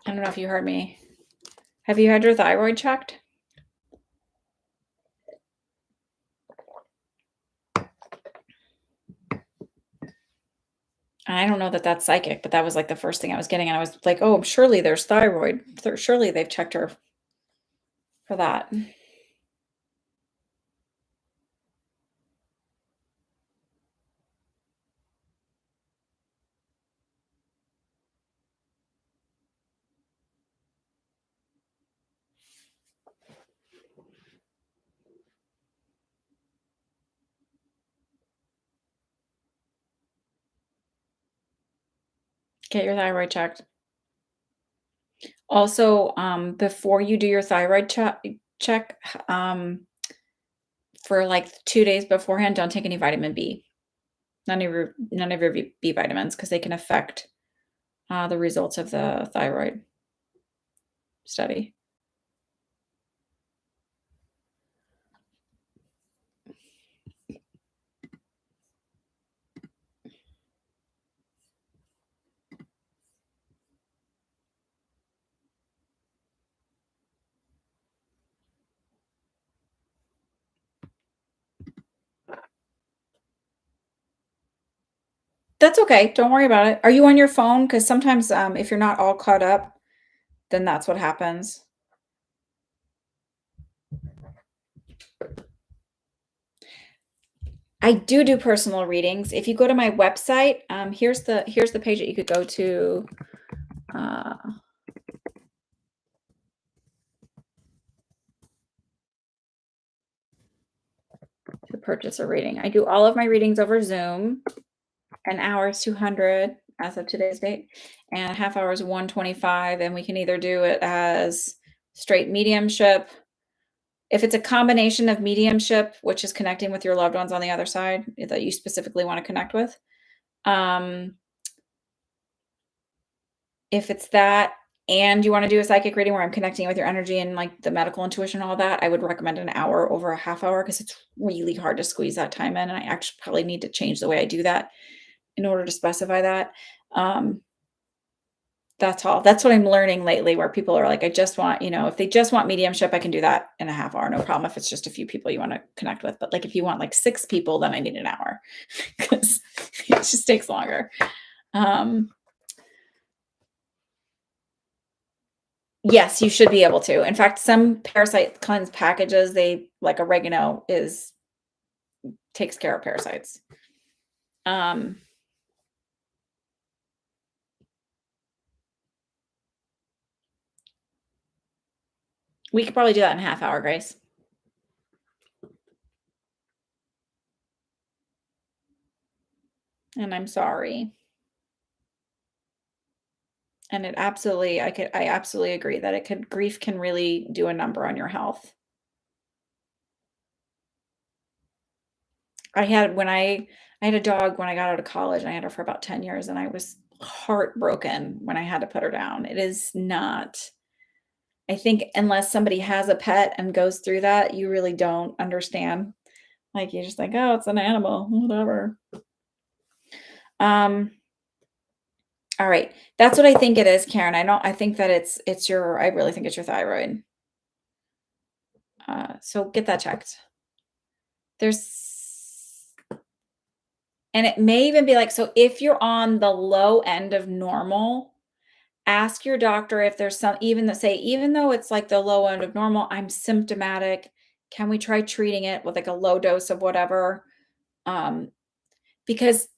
I don't know if you heard me. Have you had your thyroid checked? I don't know that that's psychic, but that was like the first thing I was getting. And I was like, oh, surely there's thyroid. Surely they've checked her for that. Get your thyroid checked. Also, before you do your thyroid check, for like 2 days beforehand, don't take any vitamin B. None of your B vitamins because they can affect the results of the thyroid study. That's okay, don't worry about it. Are you on your phone? Because sometimes, if you're not all caught up, then that's what happens. I do personal readings. If you go to my website, here's the page that you could go to, uh to purchase a reading. I do all of my readings over Zoom. An hour is 200 as of today's date, and a half hour is 125, and we can either do it as straight mediumship. If it's a combination of mediumship, which is connecting with your loved ones on the other side that you specifically want to connect with, um, if it's that and you want to do a psychic reading where I'm connecting with your energy and like the medical intuition, all that, I would recommend an hour over a half hour because it's really hard to squeeze that time in. And I actually probably need to change the way I do that in order to specify that. Um, that's all. That's what I'm learning lately, where people are like, I just want, if they just want mediumship, I can do that in a half hour. No problem if it's just a few people you want to connect with. But like if you want like 6 people, then I need an hour because it just takes longer. Yes, you should be able to. In fact, some parasite cleanse packages, they like oregano takes care of parasites. Um, we could probably do that in a half hour, Grace. And I'm sorry. And I absolutely agree that grief can really do a number on your health. I had a dog when I got out of college, and I had her for about 10 years, and I was heartbroken when I had to put her down. It is not I think unless somebody has a pet and goes through that, you really don't understand. Like, you're just like, "Oh, it's an animal, whatever." Um, all right. That's what I think it is, Karen. I think that I really think it's your thyroid. So get that checked. There's and it may even be like, so if you're on the low end of normal, ask your doctor if there's even though it's like the low end of normal, I'm symptomatic. Can we try treating it with like a low dose of whatever? Um, because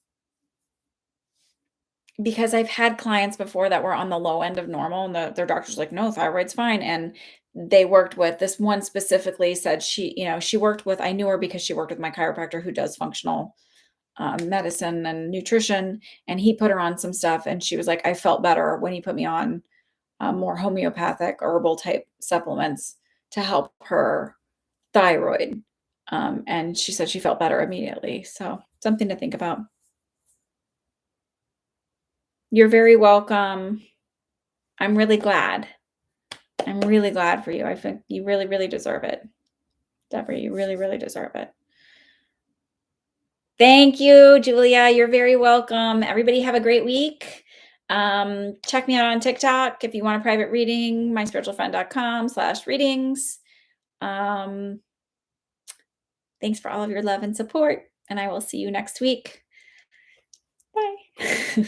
I've had clients before that were on the low end of normal, and their doctor's like, "No, thyroid's fine." And they worked with this one specifically said she worked with I knew her because she worked with my chiropractor who does functional medicine and nutrition, and he put her on some stuff, and she was like, "I felt better when he put me on more homeopathic herbal type supplements to help her thyroid." And she said she felt better immediately. So something to think about. You're very welcome. I'm really glad. I'm really glad for you. I think you really, really deserve it. Deborah, you really, really deserve it. Thank you, Julia. You're very welcome. Everybody have a great week. Check me out on TikTok if you want a private reading, myspiritualfriend.com/readings. Thanks for all of your love and support, and I will see you next week. Bye.